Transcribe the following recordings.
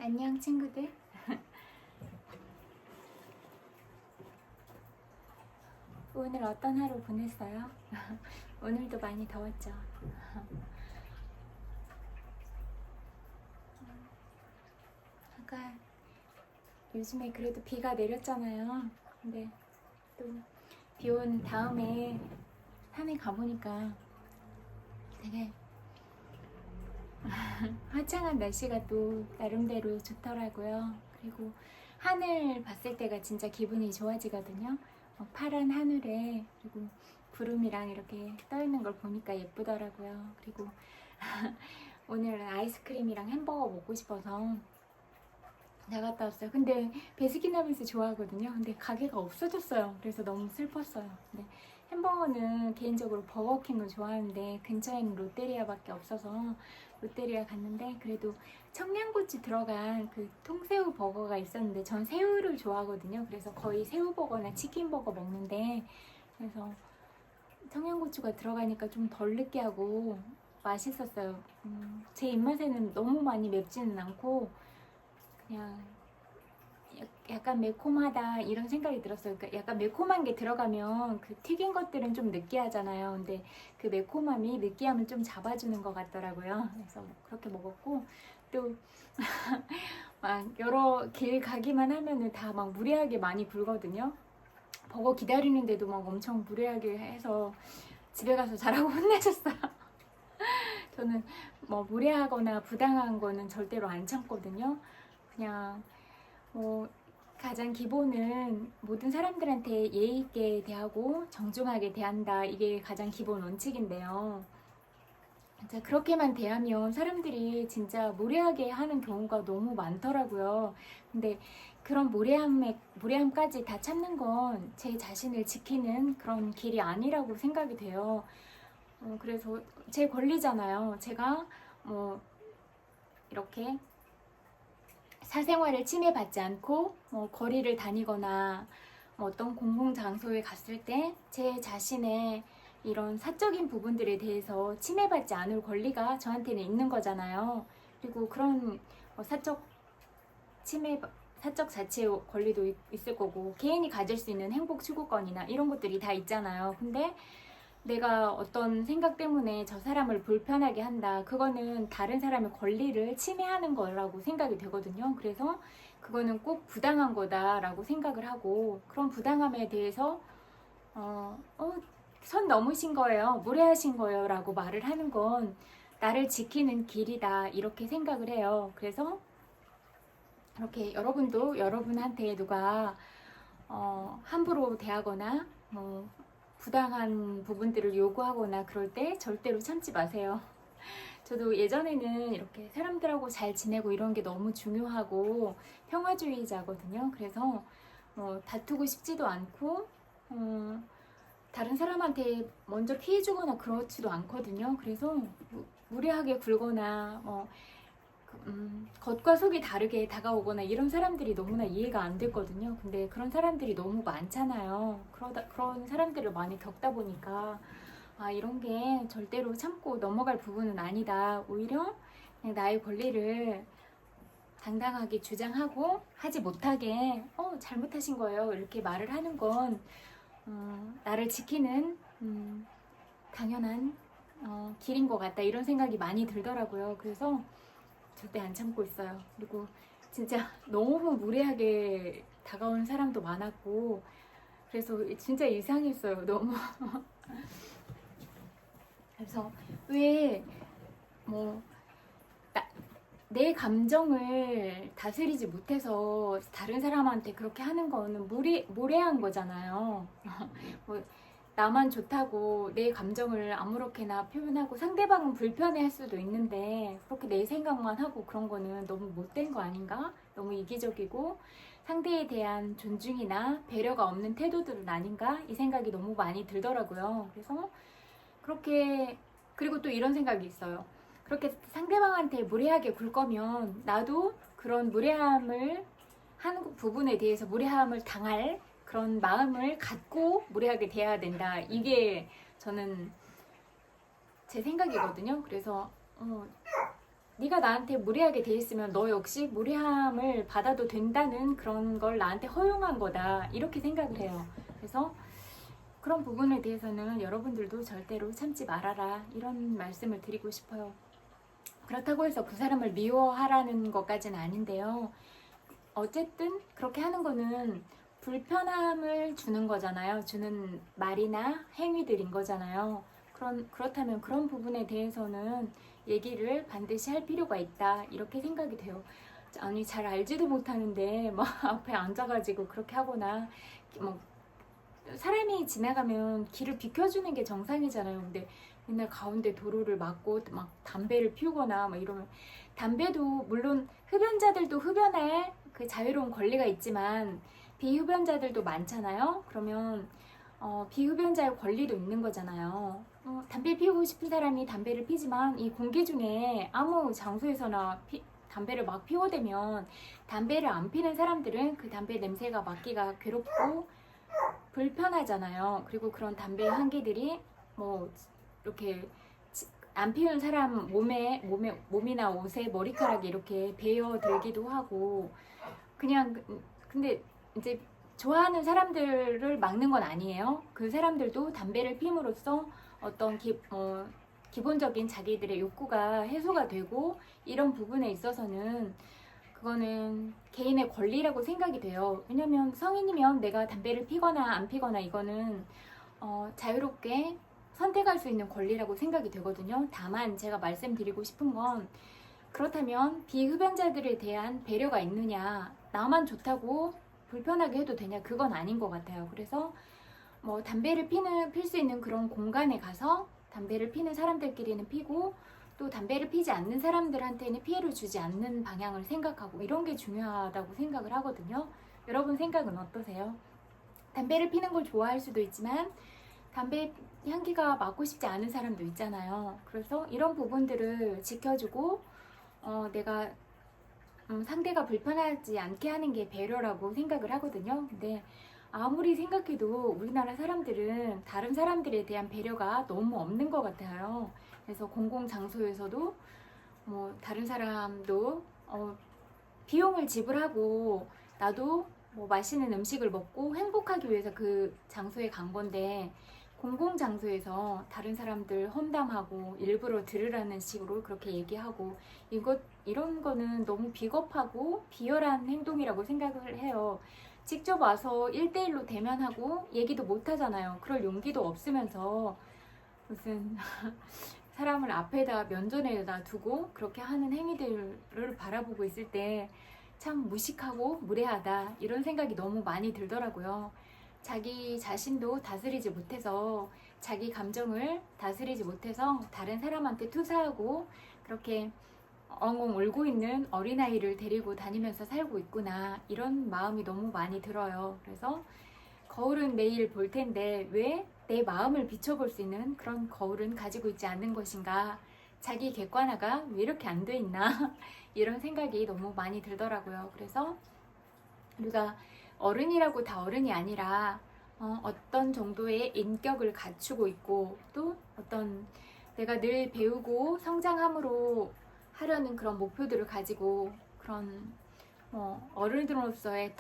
안녕 친구들. 오늘 어떤 하루 보냈어요? 오늘도 많이 더웠죠? 아까 요즘에 그래도 비가 내렸잖아요. 근데 또 비 온 다음에 산에 가보니까 되게 화창한 날씨가 또 나름대로 좋더라고요. 그리고 하늘 봤을 때가 진짜 기분이 좋아지거든요. 파란 하늘에 그리고 구름이랑 이렇게 떠 있는 걸 보니까 예쁘더라고요. 그리고 오늘은 아이스크림이랑 햄버거 먹고 싶어서 나갔다 왔어요. 근데 베스킨라빈스 좋아하거든요. 근데 가게가 없어졌어요. 그래서 너무 슬펐어요. 근데 햄버거는 개인적으로 버거킹을 좋아하는데 근처에는 롯데리아밖에 없어서 롯데리아 갔는데 그래도 청양고추 들어간 그 통새우 버거가 있었는데 전 새우를 좋아하거든요. 그래서 거의 새우버거나 치킨버거 먹는데 그래서 청양고추가 들어가니까 좀 덜 느끼하고 맛있었어요. 제 입맛에는 너무 많이 맵지는 않고 그냥 약간 매콤하다 이런 생각이 들었어요. 그러니까 약간 매콤한 게 들어가면 그 튀긴 것들은 좀 느끼하잖아요. 근데 그 매콤함이 느끼함을 좀 잡아주는 것 같더라고요. 그래서 그렇게 먹었고 또 막 여러 길 가기만 하면은 다 막 무례하게 많이 굴거든요. 버거 기다리는데도 막 엄청 무례하게 해서 집에 가서 자라고 혼내셨어요. 저는 뭐 무례하거나 부당한 거는 절대로 안 참거든요. 그냥 가장 기본은 모든 사람들한테 예의 있게 대하고 정중하게 대한다. 이게 가장 기본 원칙인데요. 진짜 그렇게만 대하면 사람들이 진짜 무례하게 하는 경우가 너무 많더라고요. 근데 그런 무례함까지 다 참는 건 제 자신을 지키는 그런 길이 아니라고 생각이 돼요. 그래서 제 권리잖아요. 제가 뭐 이렇게 사생활을 침해받지 않고 거리를 다니거나 어떤 공공장소에 갔을 때 제 자신의 이런 사적인 부분들에 대해서 침해받지 않을 권리가 저한테는 있는 거잖아요. 그리고 그런 사적 자체의 권리도 있을 거고 개인이 가질 수 있는 행복 추구권이나 이런 것들이 다 있잖아요. 근데 내가 어떤 생각 때문에 저 사람을 불편하게 한다. 그거는 다른 사람의 권리를 침해하는 거라고 생각이 되거든요. 그래서 그거는 꼭 부당한 거다라고 생각을 하고 그런 부당함에 대해서 선 넘으신 거예요. 무례하신 거예요. 라고 말을 하는 건 나를 지키는 길이다. 이렇게 생각을 해요. 그래서 이렇게 여러분도 여러분한테 누가 함부로 대하거나 부당한 부분들을 요구하거나 그럴 때 절대로 참지 마세요. 저도 예전에는 이렇게 사람들하고 잘 지내고 이런 게 너무 중요하고 평화주의자거든요. 그래서 다투고 싶지도 않고 다른 사람한테 먼저 피해주거나 그렇지도 않거든요. 그래서 무례하게 굴거나 겉과 속이 다르게 다가오거나 이런 사람들이 너무나 이해가 안 됐거든요. 근데 그런 사람들이 너무 많잖아요. 그런 사람들을 많이 겪다 보니까 이런 게 절대로 참고 넘어갈 부분은 아니다. 오히려 그냥 나의 권리를 당당하게 주장하고 하지 못하게 잘못하신 거예요. 이렇게 말을 하는 건 나를 지키는 당연한 길인 것 같다. 이런 생각이 많이 들더라고요. 그래서 절대 안 참고 있어요. 그리고 진짜 너무 무례하게 다가오는 사람도 많았고 그래서 진짜 이상했어요. 너무 그래서 왜 내 감정을 다스리지 못해서 다른 사람한테 그렇게 하는 거는 무례한 거잖아요. 나만 좋다고 내 감정을 아무렇게나 표현하고 상대방은 불편해할 수도 있는데 그렇게 내 생각만 하고 그런 거는 너무 못된 거 아닌가? 너무 이기적이고 상대에 대한 존중이나 배려가 없는 태도들은 아닌가? 이 생각이 너무 많이 들더라고요. 그래서 그렇게 그리고 또 이런 생각이 있어요. 그렇게 상대방한테 무례하게 굴 거면 나도 그런 무례함을 하는 부분에 대해서 무례함을 당할 그런 마음을 갖고 무례하게 대해야 된다. 이게 저는 제 생각이거든요. 그래서 네가 나한테 무례하게 돼 있으면 너 역시 무례함을 받아도 된다는 그런 걸 나한테 허용한 거다, 이렇게 생각을 해요. 그래서 그런 부분에 대해서는 여러분들도 절대로 참지 말아라, 이런 말씀을 드리고 싶어요. 그렇다고 해서 그 사람을 미워하라는 것까지는 아닌데요. 어쨌든 그렇게 하는 거는 불편함을 주는 거잖아요. 주는 말이나 행위들인 거잖아요. 그렇다면 그런 부분에 대해서는 얘기를 반드시 할 필요가 있다, 이렇게 생각이 돼요. 아니, 잘 알지도 못하는데 막 앞에 앉아가지고 그렇게 하거나, 뭐 사람이 지나가면 길을 비켜주는 게 정상이잖아요. 근데 맨날 가운데 도로를 막고 막 담배를 피우거나 막 이러면, 담배도 물론 흡연자들도 흡연할 그 자유로운 권리가 있지만 비흡연자들도 많잖아요. 그러면 비흡연자의 권리도 있는 거잖아요. 담배 피우고 싶은 사람이 담배를 피지만 이 공기 중에 아무 장소에서나 담배를 막 피워대면 담배를 안 피는 사람들은 그 담배 냄새가 맡기가 괴롭고 불편하잖아요. 그리고 그런 담배 향기들이 뭐 이렇게 안 피우는 사람 몸이나 옷에 머리카락이 이렇게 베어 들기도 하고, 그냥 근데 이제 좋아하는 사람들을 막는 건 아니에요. 그 사람들도 담배를 피움으로써 어떤 기본적인 자기들의 욕구가 해소가 되고, 이런 부분에 있어서는 그거는 개인의 권리라고 생각이 돼요. 왜냐면 성인이면 내가 담배를 피거나 안 피거나 이거는 자유롭게 선택할 수 있는 권리라고 생각이 되거든요. 다만 제가 말씀드리고 싶은 건, 그렇다면 비흡연자들에 대한 배려가 있느냐, 나만 좋다고 불편하게 해도 되냐, 그건 아닌 것 같아요. 그래서 뭐 담배를 필 수 있는 그런 공간에 가서 담배를 피는 사람들끼리는 피고, 또 담배를 피지 않는 사람들한테는 피해를 주지 않는 방향을 생각하고, 이런 게 중요하다고 생각을 하거든요. 여러분 생각은 어떠세요? 담배를 피는 걸 좋아할 수도 있지만 담배 향기가 맡고 싶지 않은 사람도 있잖아요. 그래서 이런 부분들을 지켜주고 내가 상대가 불편하지 않게 하는 게 배려라고 생각을 하거든요. 근데 아무리 생각해도 우리나라 사람들은 다른 사람들에 대한 배려가 너무 없는 것 같아요. 그래서 공공장소에서도 뭐 다른 사람도 비용을 지불하고 나도 뭐 맛있는 음식을 먹고 행복하기 위해서 그 장소에 간 건데, 공공장소에서 다른 사람들 험담하고 일부러 들으라는 식으로 그렇게 얘기하고, 이런 거는 너무 비겁하고 비열한 행동이라고 생각을 해요. 직접 와서 1대1로 대면하고 얘기도 못 하잖아요. 그럴 용기도 없으면서 무슨 사람을 앞에다 면전에다 두고 그렇게 하는 행위들을 바라보고 있을 때 참 무식하고 무례하다, 이런 생각이 너무 많이 들더라고요. 자기 자신도 다스리지 못해서, 자기 감정을 다스리지 못해서 다른 사람한테 투사하고 그렇게 엉엉 울고 있는 어린아이를 데리고 다니면서 살고 있구나, 이런 마음이 너무 많이 들어요. 그래서 거울은 매일 볼 텐데 왜 내 마음을 비춰볼 수 있는 그런 거울은 가지고 있지 않는 것인가, 자기 객관화가 왜 이렇게 안 돼 있나 이런 생각이 너무 많이 들더라고요. 그래서 우리가 어른이라고 다 어른이 아니라 어떤 정도의 인격을 갖추고 있고, 또 어떤 내가 늘 배우고 성장함으로 하려는 그런 목표들을 가지고, 그런 어른으로서의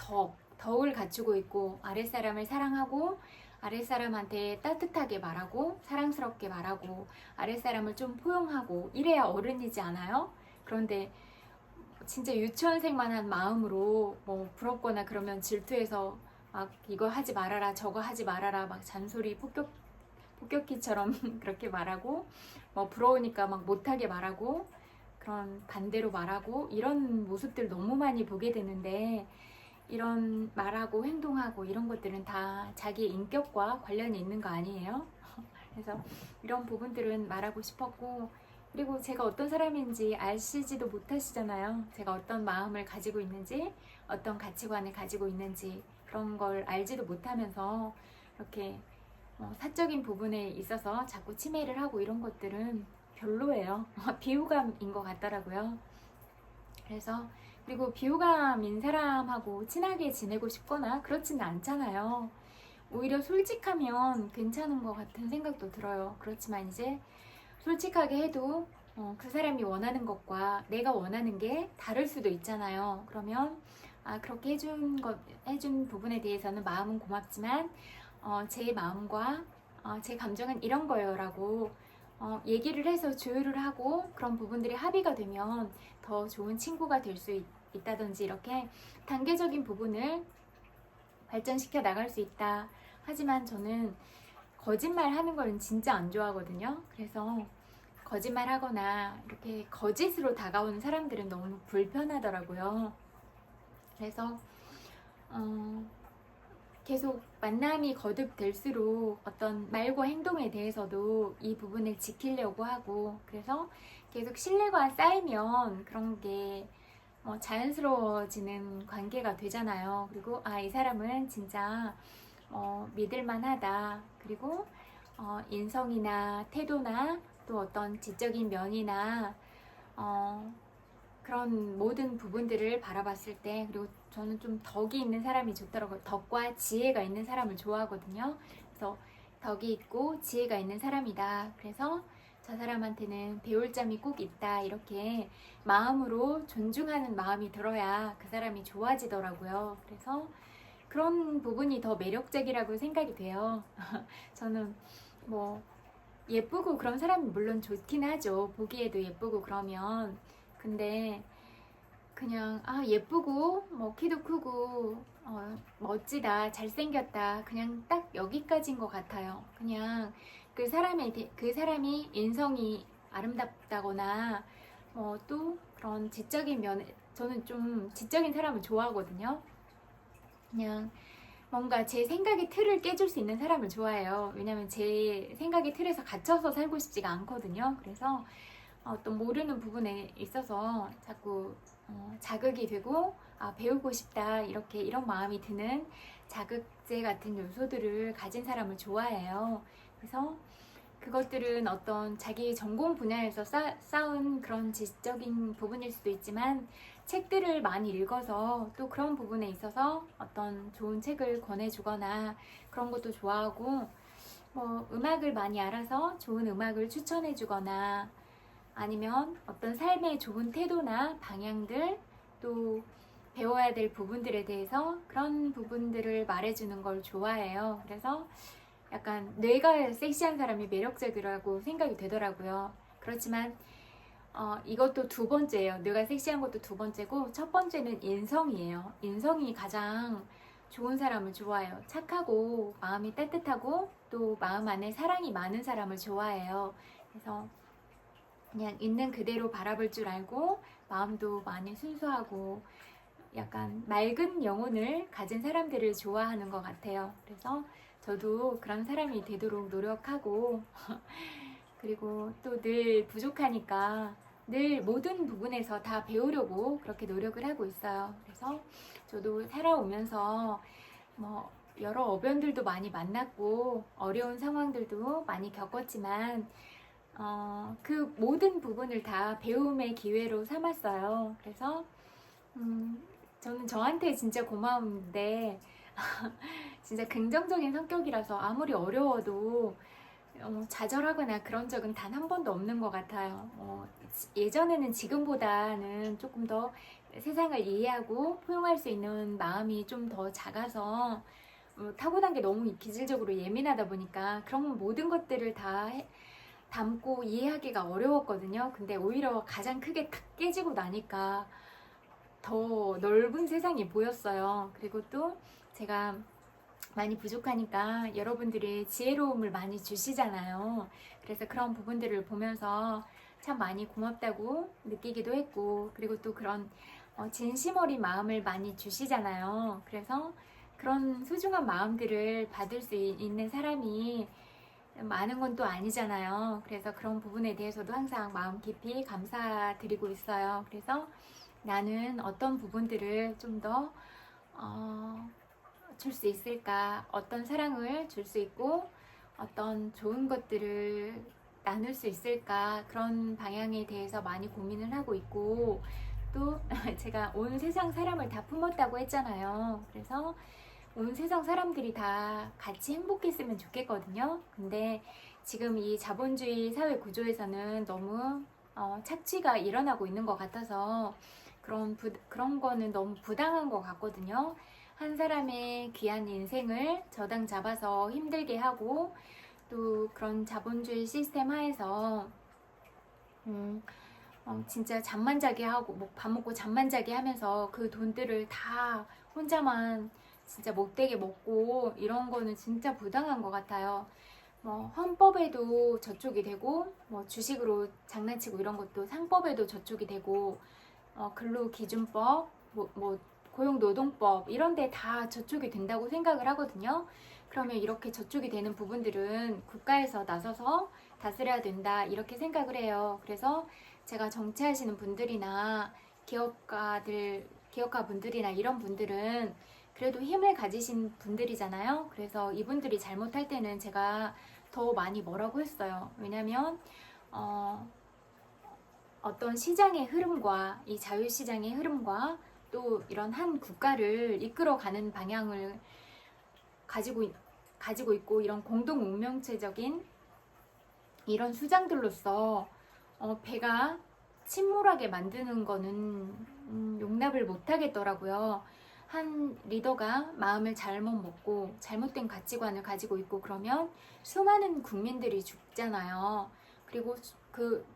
덕을 갖추고 있고, 아랫사람을 사랑하고 아랫사람한테 따뜻하게 말하고 사랑스럽게 말하고 아랫사람을 좀 포용하고, 이래야 어른이지 않아요? 그런데 진짜 유치원생만한 마음으로 뭐 부럽거나 그러면 질투해서 막 이거 하지 말아라 저거 하지 말아라 막 잔소리 폭격기처럼 그렇게 말하고, 뭐 부러우니까 막 못하게 말하고 그런 반대로 말하고, 이런 모습들 너무 많이 보게 되는데, 이런 말하고 행동하고 이런 것들은 다 자기의 인격과 관련이 있는 거 아니에요? 그래서 이런 부분들은 말하고 싶었고, 그리고 제가 어떤 사람인지 아시지도 못하시잖아요. 제가 어떤 마음을 가지고 있는지, 어떤 가치관을 가지고 있는지, 그런 걸 알지도 못하면서 이렇게 사적인 부분에 있어서 자꾸 침해를 하고, 이런 것들은 별로예요. 비호감인 것 같더라고요. 그래서 그리고 비호감인 사람하고 친하게 지내고 싶거나 그렇지는 않잖아요. 오히려 솔직하면 괜찮은 것 같은 생각도 들어요. 그렇지만 이제 솔직하게 해도 그 사람이 원하는 것과 내가 원하는 게 다를 수도 있잖아요. 그러면 그렇게 해준 부분에 대해서는 마음은 고맙지만 제 마음과 제 감정은 이런 거예요 라고 얘기를 해서 조율을 하고 그런 부분들이 합의가 되면 더 좋은 친구가 될 수 있다든지 이렇게 단계적인 부분을 발전시켜 나갈 수 있다. 하지만 저는 거짓말 하는 걸 진짜 안 좋아하거든요. 그래서 거짓말 하거나 이렇게 거짓으로 다가오는 사람들은 너무 불편하더라고요. 그래서 계속 만남이 거듭될수록 어떤 말과 행동에 대해서도 이 부분을 지키려고 하고, 그래서 계속 신뢰가 쌓이면 그런 게 자연스러워지는 관계가 되잖아요. 그리고 이 사람은 진짜 믿을만하다. 그리고 인성이나 태도나 또 어떤 지적인 면이나 그런 모든 부분들을 바라봤을 때, 그리고 저는 좀 덕이 있는 사람이 좋더라고요. 덕과 지혜가 있는 사람을 좋아하거든요. 그래서 덕이 있고 지혜가 있는 사람이다. 그래서 저 사람한테는 배울 점이 꼭 있다. 이렇게 마음으로 존중하는 마음이 들어야 그 사람이 좋아지더라고요. 그래서 그런 부분이 더 매력적이라고 생각이 돼요. 저는 뭐 예쁘고 그런 사람이 물론 좋긴 하죠. 보기에도 예쁘고 그러면. 근데 그냥 예쁘고 뭐 키도 크고 멋지다, 잘생겼다, 그냥 딱 여기까지인 것 같아요. 그냥 그 사람이 인성이 아름답다거나 또 그런 지적인 면에, 저는 좀 지적인 사람을 좋아하거든요. 그냥 뭔가 제 생각의 틀을 깨줄 수 있는 사람을 좋아해요. 왜냐면 제 생각의 틀에서 갇혀서 살고 싶지가 않거든요. 그래서 또 모르는 부분에 있어서 자꾸 자극이 되고 배우고 싶다, 이런 마음이 드는 자극제 같은 요소들을 가진 사람을 좋아해요. 그래서 그것들은 어떤 자기 전공 분야에서 쌓은 그런 지적인 부분일 수도 있지만, 책들을 많이 읽어서 또 그런 부분에 있어서 어떤 좋은 책을 권해주거나 그런 것도 좋아하고, 음악을 많이 알아서 좋은 음악을 추천해주거나, 아니면 어떤 삶의 좋은 태도나 방향들, 또 배워야 될 부분들에 대해서 그런 부분들을 말해주는 걸 좋아해요. 그래서 약간 뇌가 섹시한 사람이 매력적이라고 생각이 되더라고요. 그렇지만 이것도 두 번째예요. 뇌가 섹시한 것도 두 번째고, 첫 번째는 인성이에요. 인성이 가장 좋은 사람을 좋아해요. 착하고 마음이 따뜻하고 또 마음 안에 사랑이 많은 사람을 좋아해요. 그래서 그냥 있는 그대로 바라볼 줄 알고 마음도 많이 순수하고 약간 맑은 영혼을 가진 사람들을 좋아하는 것 같아요. 그래서 저도 그런 사람이 되도록 노력하고 그리고 또 늘 부족하니까 늘 모든 부분에서 다 배우려고 그렇게 노력을 하고 있어요. 그래서 저도 살아오면서 여러 어변들도 많이 만났고 어려운 상황들도 많이 겪었지만 그 모든 부분을 다 배움의 기회로 삼았어요. 그래서 저는 저한테 진짜 고마운데 진짜 긍정적인 성격이라서 아무리 어려워도 좌절하거나 그런 적은 단 한 번도 없는 것 같아요. 예전에는 지금보다는 조금 더 세상을 이해하고 포용할 수 있는 마음이 좀 더 작아서 타고난 게 너무 기질적으로 예민하다 보니까 그런 모든 것들을 다 담고 이해하기가 어려웠거든요. 근데 오히려 가장 크게 탁 깨지고 나니까 더 넓은 세상이 보였어요. 그리고 또 제가 많이 부족하니까 여러분들이 지혜로움을 많이 주시잖아요. 그래서 그런 부분들을 보면서 참 많이 고맙다고 느끼기도 했고, 그리고 또 그런 진심 어린 마음을 많이 주시잖아요. 그래서 그런 소중한 마음들을 받을 수 있는 사람이 많은 건 또 아니잖아요. 그래서 그런 부분에 대해서도 항상 마음 깊이 감사드리고 있어요. 그래서 나는 어떤 부분들을 좀 더 줄 수 있을까, 어떤 사랑을 줄 수 있고 어떤 좋은 것들을 나눌 수 있을까, 그런 방향에 대해서 많이 고민을 하고 있고, 또 제가 온 세상 사람을 다 품었다고 했잖아요. 그래서 온 세상 사람들이 다 같이 행복했으면 좋겠거든요. 근데 지금 이 자본주의 사회 구조에서는 너무 착취가 일어나고 있는 것 같아서 그런 거는 너무 부당한 것 같거든요. 한 사람의 귀한 인생을 저당 잡아서 힘들게 하고 또 그런 자본주의 시스템 하에서 진짜 잠만 자게 하고 뭐 밥 먹고 잠만 자게 하면서 그 돈들을 다 혼자만 진짜 못되게 먹고 이런 거는 진짜 부당한 것 같아요. 뭐 헌법에도 저촉이 되고 뭐 주식으로 장난치고 이런 것도 상법에도 저촉이 되고 근로기준법 뭐 고용노동법 이런 데 다 저촉이 된다고 생각을 하거든요. 그러면 이렇게 저촉이 되는 부분들은 국가에서 나서서 다스려야 된다 이렇게 생각을 해요. 그래서 제가 정치하시는 분들이나 기업가 분들이나 이런 분들은 그래도 힘을 가지신 분들이잖아요. 그래서 이분들이 잘못할 때는 제가 더 많이 뭐라고 했어요. 왜냐면 어떤 시장의 흐름과 이 자유시장의 흐름과 또 이런 한 국가를 이끌어가는 방향을 가지고 있고 이런 공동 운명체적인 이런 수장들로서 배가 침몰하게 만드는 거는 용납을 못 하겠더라고요. 한 리더가 마음을 잘못 먹고 잘못된 가치관을 가지고 있고 그러면 수많은 국민들이 죽잖아요. 그리고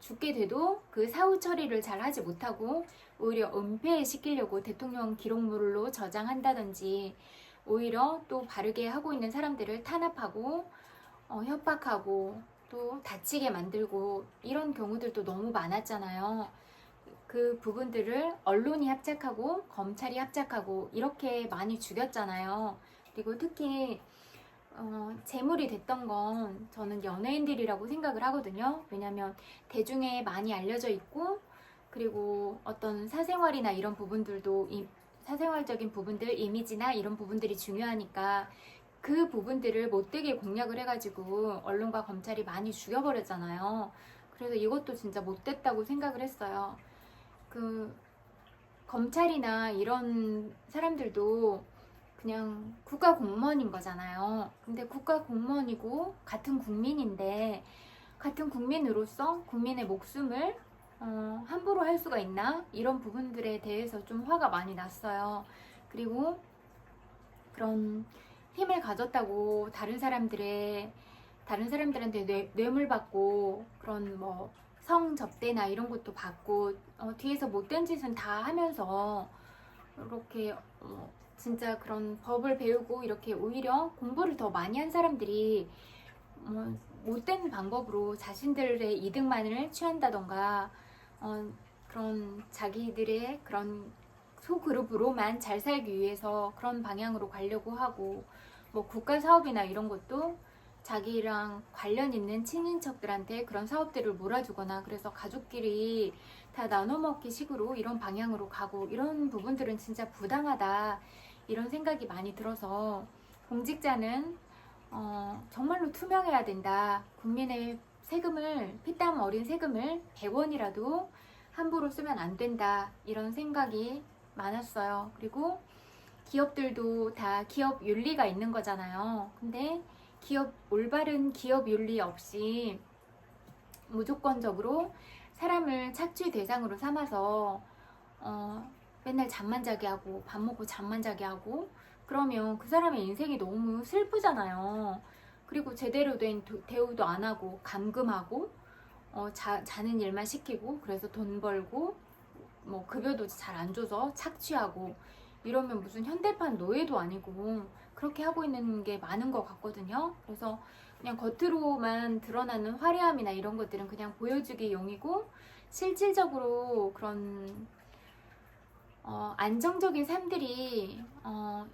죽게 돼도 그 사후 처리를 잘 하지 못하고 오히려 은폐시키려고 대통령 기록물로 저장한다든지 오히려 또 바르게 하고 있는 사람들을 탄압하고 협박하고 또 다치게 만들고 이런 경우들도 너무 많았잖아요. 그 부분들을 언론이 합작하고 검찰이 합작하고 이렇게 많이 죽였잖아요. 그리고 특히 재물이 됐던 건 저는 연예인들이라고 생각을 하거든요. 왜냐하면 대중에 많이 알려져 있고 그리고 어떤 사생활이나 이런 부분들도 사생활적인 부분들, 이미지나 이런 부분들이 중요하니까 그 부분들을 못되게 공략을 해가지고 언론과 검찰이 많이 죽여버렸잖아요. 그래서 이것도 진짜 못됐다고 생각을 했어요. 검찰이나 이런 사람들도 그냥 국가 공무원인 거잖아요. 근데 국가 공무원이고 같은 국민인데 같은 국민으로서 국민의 목숨을 함부로 할 수가 있나? 이런 부분들에 대해서 좀 화가 많이 났어요. 그리고 그런 힘을 가졌다고 다른 사람들한테 뇌물 받고 그런 뭐 성접대나 이런 것도 받고 뒤에서 못된 짓은 다 하면서 이렇게 진짜 그런 법을 배우고 이렇게 오히려 공부를 더 많이 한 사람들이 못된 방법으로 자신들의 이득만을 취한다던가 그런 자기들의 그런 소그룹으로만 잘 살기 위해서 그런 방향으로 가려고 하고 뭐 국가 사업이나 이런 것도 자기랑 관련 있는 친인척들한테 그런 사업들을 몰아주거나 그래서 가족끼리 다 나눠 먹기 식으로 이런 방향으로 가고 이런 부분들은 진짜 부당하다 이런 생각이 많이 들어서 공직자는 정말로 투명해야 된다. 국민의 세금을 피땀 어린 세금을 100원이라도 함부로 쓰면 안 된다 이런 생각이 많았어요. 그리고 기업들도 다 기업 윤리가 있는 거잖아요. 근데 올바른 기업 윤리 없이 무조건적으로 사람을 착취 대상으로 삼아서 맨날 잠만 자게 하고 밥 먹고 잠만 자게 하고 그러면 그 사람의 인생이 너무 슬프잖아요. 그리고 제대로 된 대우도 안 하고 감금하고 자는 일만 시키고 그래서 돈 벌고 뭐 급여도 잘 안 줘서 착취하고 이러면 무슨 현대판 노예도 아니고 그렇게 하고 있는 게 많은 것 같거든요. 그래서 그냥 겉으로만 드러나는 화려함이나 이런 것들은 그냥 보여주기 용이고 실질적으로 그런 안정적인 삶들이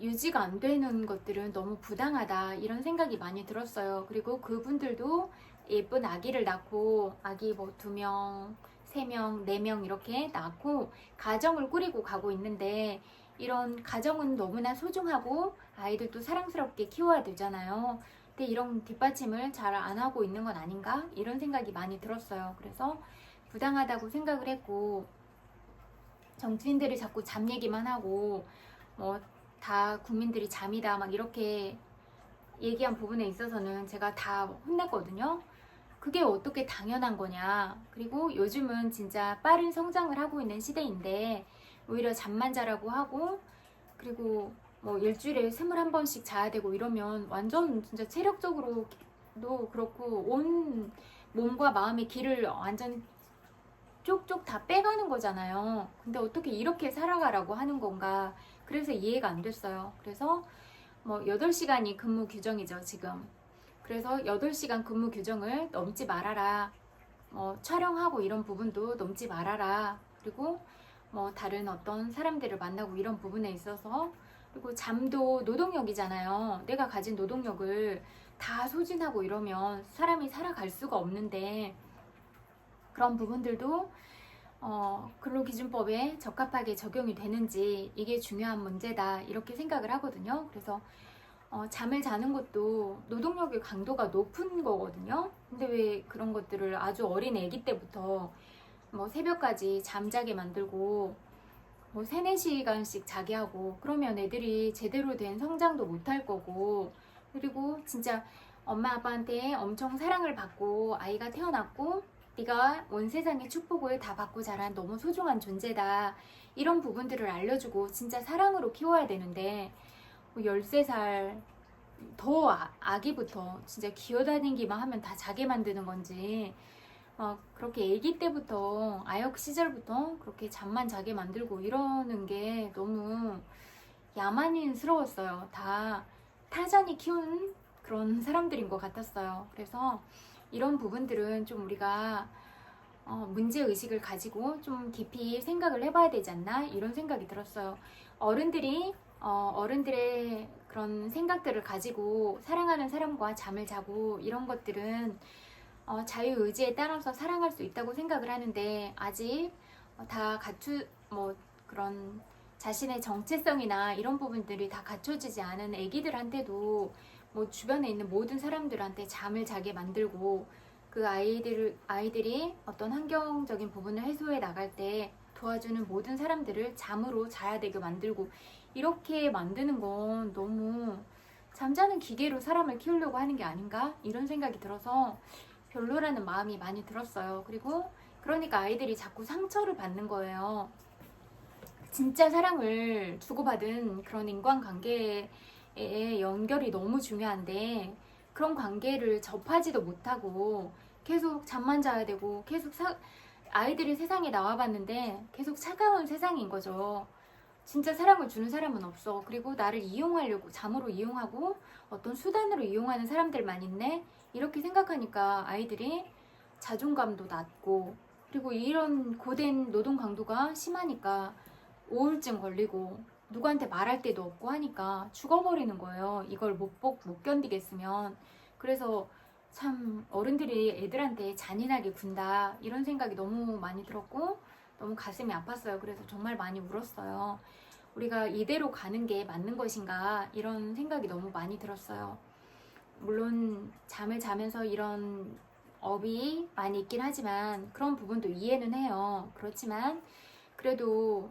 유지가 안 되는 것들은 너무 부당하다 이런 생각이 많이 들었어요. 그리고 그분들도 예쁜 아기를 낳고 아기 뭐 2명, 3명, 4명 이렇게 낳고 가정을 꾸리고 가고 있는데 이런 가정은 너무나 소중하고 아이들도 사랑스럽게 키워야 되잖아요. 근데 이런 뒷받침을 잘 안 하고 있는 건 아닌가? 이런 생각이 많이 들었어요. 그래서 부당하다고 생각을 했고 정치인들이 자꾸 잠 얘기만 하고 뭐 다 국민들이 잠이다 막 이렇게 얘기한 부분에 있어서는 제가 다 혼냈거든요. 그게 어떻게 당연한 거냐. 그리고 요즘은 진짜 빠른 성장을 하고 있는 시대인데 오히려 잠만 자라고 하고, 그리고 뭐 일주일에 21번씩 자야 되고 이러면 완전 진짜 체력적으로도 그렇고 온 몸과 마음의 기를 완전 쪽쪽 다 빼가는 거잖아요. 근데 어떻게 이렇게 살아가라고 하는 건가. 그래서 이해가 안 됐어요. 그래서 뭐 8시간이 근무 규정이죠, 지금. 그래서 8시간 근무 규정을 넘지 말아라. 촬영하고 이런 부분도 넘지 말아라. 그리고 뭐 다른 어떤 사람들을 만나고 이런 부분에 있어서, 그리고 잠도 노동력이잖아요. 내가 가진 노동력을 다 소진하고 이러면 사람이 살아갈 수가 없는데, 그런 부분들도 근로기준법에 적합하게 적용이 되는지, 이게 중요한 문제다, 이렇게 생각을 하거든요. 그래서 잠을 자는 것도 노동력의 강도가 높은 거거든요. 근데 왜 그런 것들을 아주 어린 애기 때부터 뭐 새벽까지 잠자게 만들고 뭐 3, 4시간씩 자게 하고, 그러면 애들이 제대로 된 성장도 못할 거고, 그리고 진짜 엄마 아빠한테 엄청 사랑을 받고 아이가 태어났고, 네가 온 세상의 축복을 다 받고 자란 너무 소중한 존재다, 이런 부분들을 알려주고 진짜 사랑으로 키워야 되는데, 13살 더 아기부터 진짜 기어다니기만 하면 다 자게 만드는 건지, 그렇게 아기 때부터, 아역 시절부터 그렇게 잠만 자게 만들고 이러는 게 너무 야만인스러웠어요. 다 타잔이 키운 그런 사람들인 것 같았어요. 그래서 이런 부분들은 좀 우리가 문제의식을 가지고 좀 깊이 생각을 해봐야 되지 않나, 이런 생각이 들었어요. 어른들이 어른들의 그런 생각들을 가지고 사랑하는 사람과 잠을 자고 이런 것들은 자유의지에 따라서 사랑할 수 있다고 생각을 하는데, 아직 다 그런 자신의 정체성이나 이런 부분들이 다 갖춰지지 않은 애기들한테도 뭐 주변에 있는 모든 사람들한테 잠을 자게 만들고, 그 아이들이 어떤 환경적인 부분을 해소해 나갈 때 도와주는 모든 사람들을 잠으로 자야 되게 만들고, 이렇게 만드는 건 너무 잠자는 기계로 사람을 키우려고 하는 게 아닌가, 이런 생각이 들어서 별로라는 마음이 많이 들었어요. 그리고 그러니까 아이들이 자꾸 상처를 받는 거예요. 진짜 사랑을 주고받은 그런 인간관계의 연결이 너무 중요한데, 그런 관계를 접하지도 못하고 계속 잠만 자야 되고, 계속 아이들이 세상에 나와봤는데 계속 차가운 세상인 거죠. 진짜 사랑을 주는 사람은 없어. 그리고 나를 이용하려고, 잠으로 이용하고 어떤 수단으로 이용하는 사람들만 있네, 이렇게 생각하니까 아이들이 자존감도 낮고, 그리고 이런 고된 노동 강도가 심하니까 우울증 걸리고, 누구한테 말할 데도 없고 하니까 죽어버리는 거예요. 이걸 못 견디겠으면. 그래서 참 어른들이 애들한테 잔인하게 군다, 이런 생각이 너무 많이 들었고 너무 가슴이 아팠어요. 그래서 정말 많이 울었어요. 우리가 이대로 가는 게 맞는 것인가, 이런 생각이 너무 많이 들었어요. 물론 잠을 자면서 이런 업이 많이 있긴 하지만 그런 부분도 이해는 해요. 그렇지만 그래도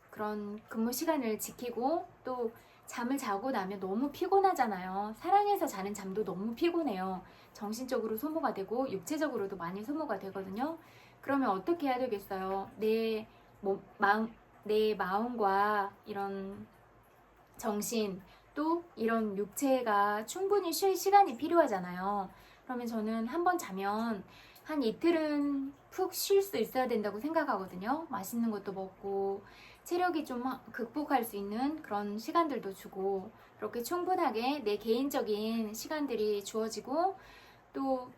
그런 근무 시간을 지키고, 또 잠을 자고 나면 너무 피곤하잖아요. 사랑해서 자는 잠도 너무 피곤해요. 정신적으로 소모가 되고 육체적으로도 많이 소모가 되거든요. 그러면 어떻게 해야 되겠어요? 내 마음과 이런 정신, 또 이런 육체가 충분히 쉴 시간이 필요하잖아요. 그러면 저는 한번 자면 한 이틀은 푹 쉴 수 있어야 된다고 생각하거든요. 맛있는 것도 먹고 체력이 좀 극복할 수 있는 그런 시간들도 주고, 그렇게 충분하게 내 개인적인 시간들이 주어지고, 또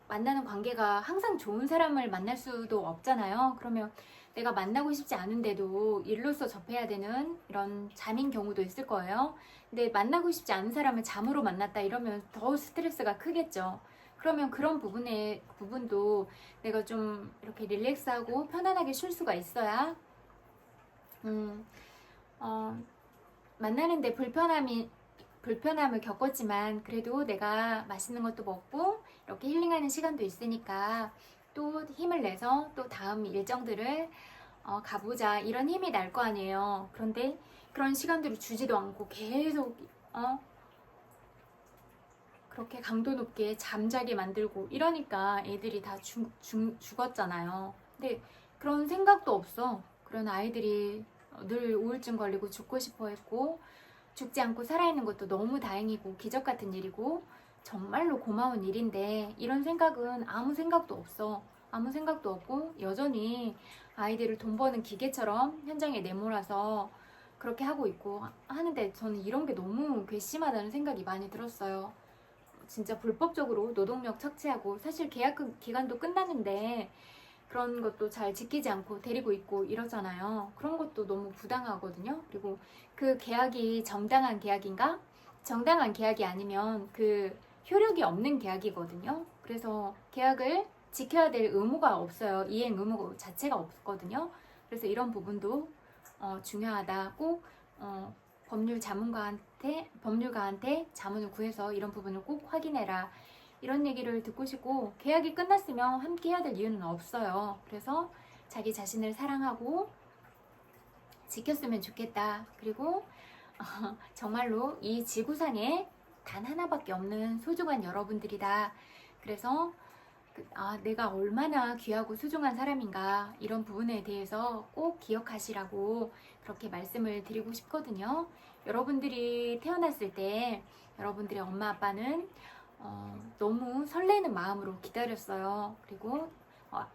만나는 관계가 항상 좋은 사람을 만날 수도 없잖아요. 그러면 내가 만나고 싶지 않은데도 일로서 접해야 되는 이런 잠인 경우도 있을 거예요. 근데 만나고 싶지 않은 사람을 잠으로 만났다 이러면 더 스트레스가 크겠죠. 그러면 그런 부분도 내가 좀 이렇게 릴렉스하고 편안하게 쉴 수가 있어야, 만나는데 불편함을 겪었지만 그래도 내가 맛있는 것도 먹고 이렇게 힐링하는 시간도 있으니까 또 힘을 내서 또 다음 일정들을 가보자, 이런 힘이 날 거 아니에요. 그런데 그런 시간들을 주지도 않고 계속 그렇게 강도 높게 잠자게 만들고 이러니까 애들이 다 죽었잖아요. 근데 그런 생각도 없어. 그런 아이들이 늘 우울증 걸리고 죽고 싶어 했고, 죽지 않고 살아있는 것도 너무 다행이고 기적 같은 일이고 정말로 고마운 일인데, 이런 생각은 아무 생각도 없어. 아무 생각도 없고 여전히 아이들을 돈 버는 기계처럼 현장에 내몰아서 그렇게 하고 있고 하는데, 저는 이런 게 너무 괘씸하다는 생각이 많이 들었어요. 진짜 불법적으로 노동력 착취하고, 사실 계약 기간도 끝났는데 그런 것도 잘 지키지 않고 데리고 있고 이러잖아요. 그런 것도 너무 부당하거든요. 그리고 그 계약이 정당한 계약인가? 정당한 계약이 아니면 그 효력이 없는 계약이거든요. 그래서 계약을 지켜야 될 의무가 없어요. 이행 의무 자체가 없거든요. 그래서 이런 부분도 중요하다. 꼭 법률가한테 자문을 구해서 이런 부분을 꼭 확인해라. 이런 얘기를 듣고 싶고, 계약이 끝났으면 함께 해야 될 이유는 없어요. 그래서 자기 자신을 사랑하고 지켰으면 좋겠다. 그리고 정말로 이 지구상에 단 하나밖에 없는 소중한 여러분들이다. 그래서 내가 얼마나 귀하고 소중한 사람인가, 이런 부분에 대해서 꼭 기억하시라고 그렇게 말씀을 드리고 싶거든요. 여러분들이 태어났을 때 여러분들의 엄마 아빠는 너무 설레는 마음으로 기다렸어요. 그리고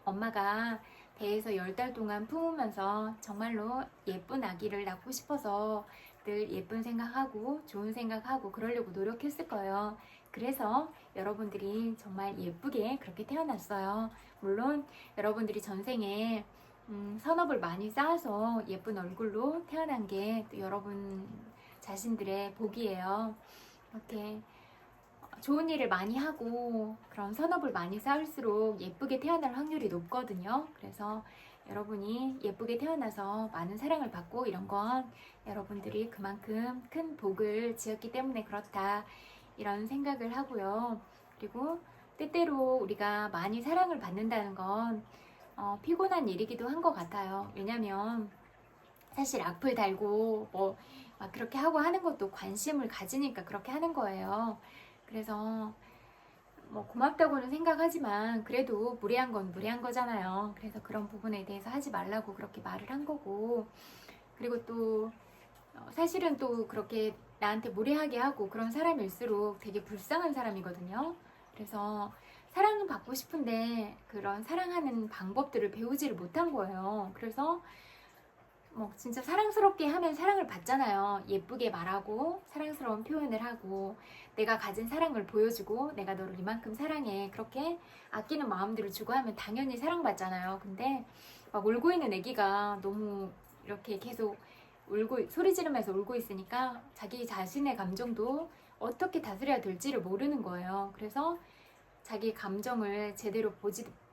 엄마가 배에서 10달 동안 품으면서 정말로 예쁜 아기를 낳고 싶어서 늘 예쁜 생각하고 좋은 생각하고 그러려고 노력했을 거예요. 그래서 여러분들이 정말 예쁘게 그렇게 태어났어요. 물론 여러분들이 전생에 선업을 많이 쌓아서 예쁜 얼굴로 태어난 게 또 여러분 자신들의 복이에요. 이렇게 좋은 일을 많이 하고 그런 선업을 많이 쌓을수록 예쁘게 태어날 확률이 높거든요. 그래서 여러분이 예쁘게 태어나서 많은 사랑을 받고 이런 건 여러분들이 그만큼 큰 복을 지었기 때문에 그렇다, 이런 생각을 하고요. 그리고 때때로 우리가 많이 사랑을 받는다는 건 피곤한 일이기도 한 것 같아요. 왜냐면 사실 악플 달고 막 그렇게 하고 하는 것도 관심을 가지니까 그렇게 하는 거예요. 그래서 고맙다고는 생각하지만 그래도 무례한 건 무례한 거잖아요. 그래서 그런 부분에 대해서 하지 말라고 그렇게 말을 한 거고, 그리고 또 사실은 또 그렇게 나한테 무례하게 하고 그런 사람일수록 되게 불쌍한 사람이거든요. 그래서 사랑은 받고 싶은데 그런 사랑하는 방법들을 배우지를 못한 거예요. 그래서 진짜 사랑스럽게 하면 사랑을 받잖아요. 예쁘게 말하고 사랑스러운 표현을 하고 내가 가진 사랑을 보여주고 내가 너를 이만큼 사랑해, 그렇게 아끼는 마음들을 주고 하면 당연히 사랑받잖아요. 근데 막 울고 있는 애기가 너무 이렇게 계속 소리 지르면서 울고 있으니까 자기 자신의 감정도 어떻게 다스려야 될지를 모르는 거예요. 그래서 자기 감정을 제대로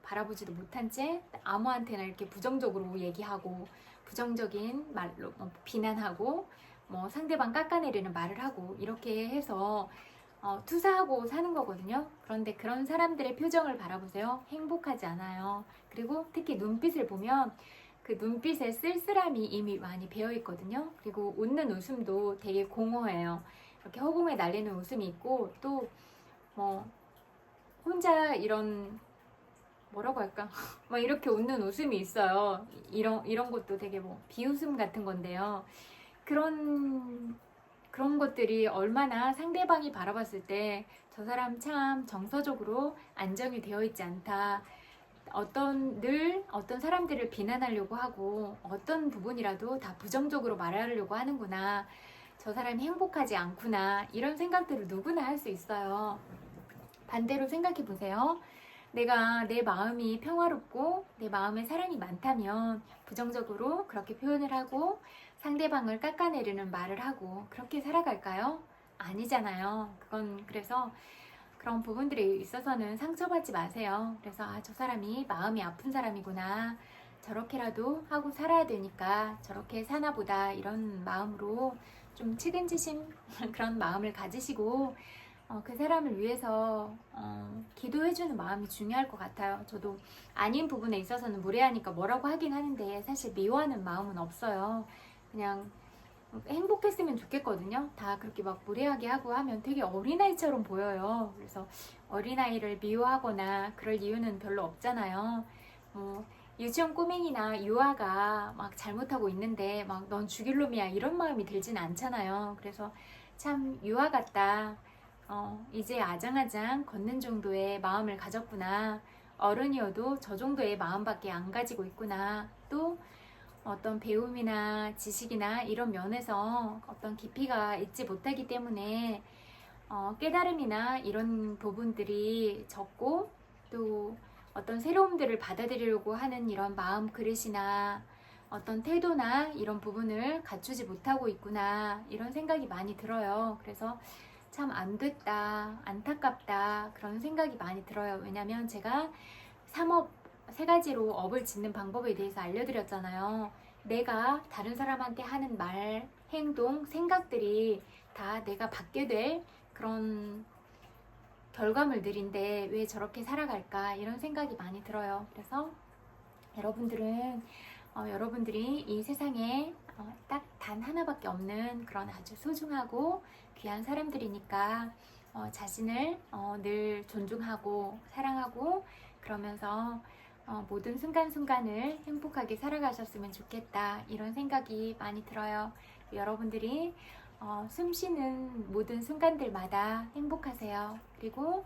바라보지도 못한 채 아무한테나 이렇게 부정적으로 얘기하고 부정적인 말로 비난하고 상대방 깎아내리는 말을 하고 이렇게 해서 투사하고 사는 거거든요. 그런데 그런 사람들의 표정을 바라보세요. 행복하지 않아요. 그리고 특히 눈빛을 보면 그 눈빛에 쓸쓸함이 이미 많이 배어 있거든요. 그리고 웃는 웃음도 되게 공허해요. 이렇게 허공에 날리는 웃음이 있고, 또 혼자 이런 뭐라고 할까? 막 이렇게 웃는 웃음이 있어요. 이런 것도 되게 비웃음 같은 건데요. 그런 것들이 얼마나 상대방이 바라봤을 때 저 사람 참 정서적으로 안정이 되어 있지 않다. 어떤 사람들을 비난하려고 하고 어떤 부분이라도 다 부정적으로 말하려고 하는구나. 저 사람이 행복하지 않구나. 이런 생각들을 누구나 할 수 있어요. 반대로 생각해 보세요. 내가 내 마음이 평화롭고 내 마음에 사랑이 많다면 부정적으로 그렇게 표현을 하고 상대방을 깎아내리는 말을 하고 그렇게 살아갈까요? 아니잖아요. 그래서 그런 부분들에 있어서는 상처받지 마세요. 그래서 저 사람이 마음이 아픈 사람이구나. 저렇게라도 하고 살아야 되니까 저렇게 사나 보다. 이런 마음으로 좀 측은지심 그런 마음을 가지시고 그 사람을 위해서 기도해주는 마음이 중요할 것 같아요. 저도 아닌 부분에 있어서는 무례하니까 뭐라고 하긴 하는데 사실 미워하는 마음은 없어요. 그냥 행복했으면 좋겠거든요. 다 그렇게 막 무례하게 하고 하면 되게 어린아이처럼 보여요. 그래서 어린아이를 미워하거나 그럴 이유는 별로 없잖아요. 유치원 꼬맹이나 유아가 막 잘못하고 있는데 막 넌 죽일 놈이야 이런 마음이 들진 않잖아요. 그래서 참 유아 같다. 이제 아장아장 걷는 정도의 마음을 가졌구나. 어른이어도 저 정도의 마음밖에 안 가지고 있구나. 또 어떤 배움이나 지식이나 이런 면에서 어떤 깊이가 있지 못하기 때문에 깨달음이나 이런 부분들이 적고 또 어떤 새로움들을 받아들이려고 하는 이런 마음 그릇이나 어떤 태도나 이런 부분을 갖추지 못하고 있구나 이런 생각이 많이 들어요. 그래서 참 안 됐다, 안타깝다 그런 생각이 많이 들어요. 왜냐면 제가 세 가지로 업을 짓는 방법에 대해서 알려드렸잖아요. 내가 다른 사람한테 하는 말, 행동, 생각들이 다 내가 받게 될 그런 결과물들인데 왜 저렇게 살아갈까 이런 생각이 많이 들어요. 그래서 여러분들이 이 세상에 딱 단 하나밖에 없는 그런 아주 소중하고 귀한 사람들이니까 자신을 늘 존중하고 사랑하고 그러면서 모든 순간순간을 행복하게 살아가셨으면 좋겠다 이런 생각이 많이 들어요. 여러분들이 숨 쉬는 모든 순간들마다 행복하세요. 그리고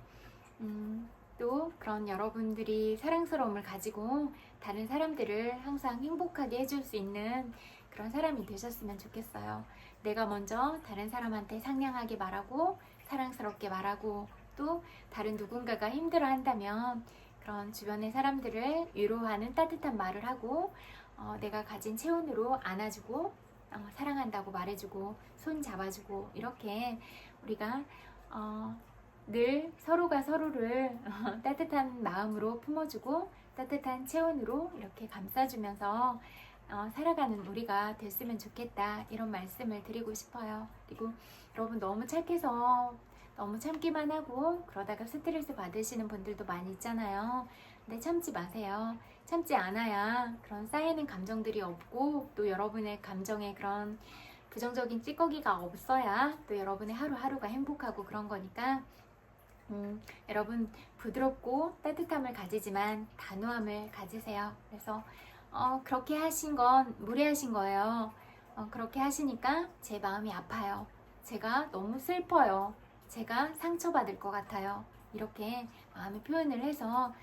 또 그런 여러분들이 사랑스러움을 가지고 다른 사람들을 항상 행복하게 해줄 수 있는 그런 사람이 되셨으면 좋겠어요. 내가 먼저 다른 사람한테 상냥하게 말하고 사랑스럽게 말하고 또 다른 누군가가 힘들어 한다면 그런 주변의 사람들을 위로하는 따뜻한 말을 하고 내가 가진 체온으로 안아주고 사랑한다고 말해주고 손 잡아주고 이렇게 우리가 늘 서로가 서로를 따뜻한 마음으로 품어주고 따뜻한 체온으로 이렇게 감싸주면서 살아가는 우리가 됐으면 좋겠다 이런 말씀을 드리고 싶어요. 그리고 여러분 너무 착해서 너무 참기만 하고 그러다가 스트레스 받으시는 분들도 많이 있잖아요. 근데 참지 마세요. 참지 않아야 그런 쌓이는 감정들이 없고 또 여러분의 감정에 그런 부정적인 찌꺼기가 없어야 또 여러분의 하루하루가 행복하고 그런 거니까 여러분 부드럽고 따뜻함을 가지지만 단호함을 가지세요. 그래서 그렇게 하신 건 무례하신 거예요. 그렇게 하시니까 제 마음이 아파요. 제가 너무 슬퍼요. 제가 상처받을 것 같아요. 이렇게 마음의 표현을 해서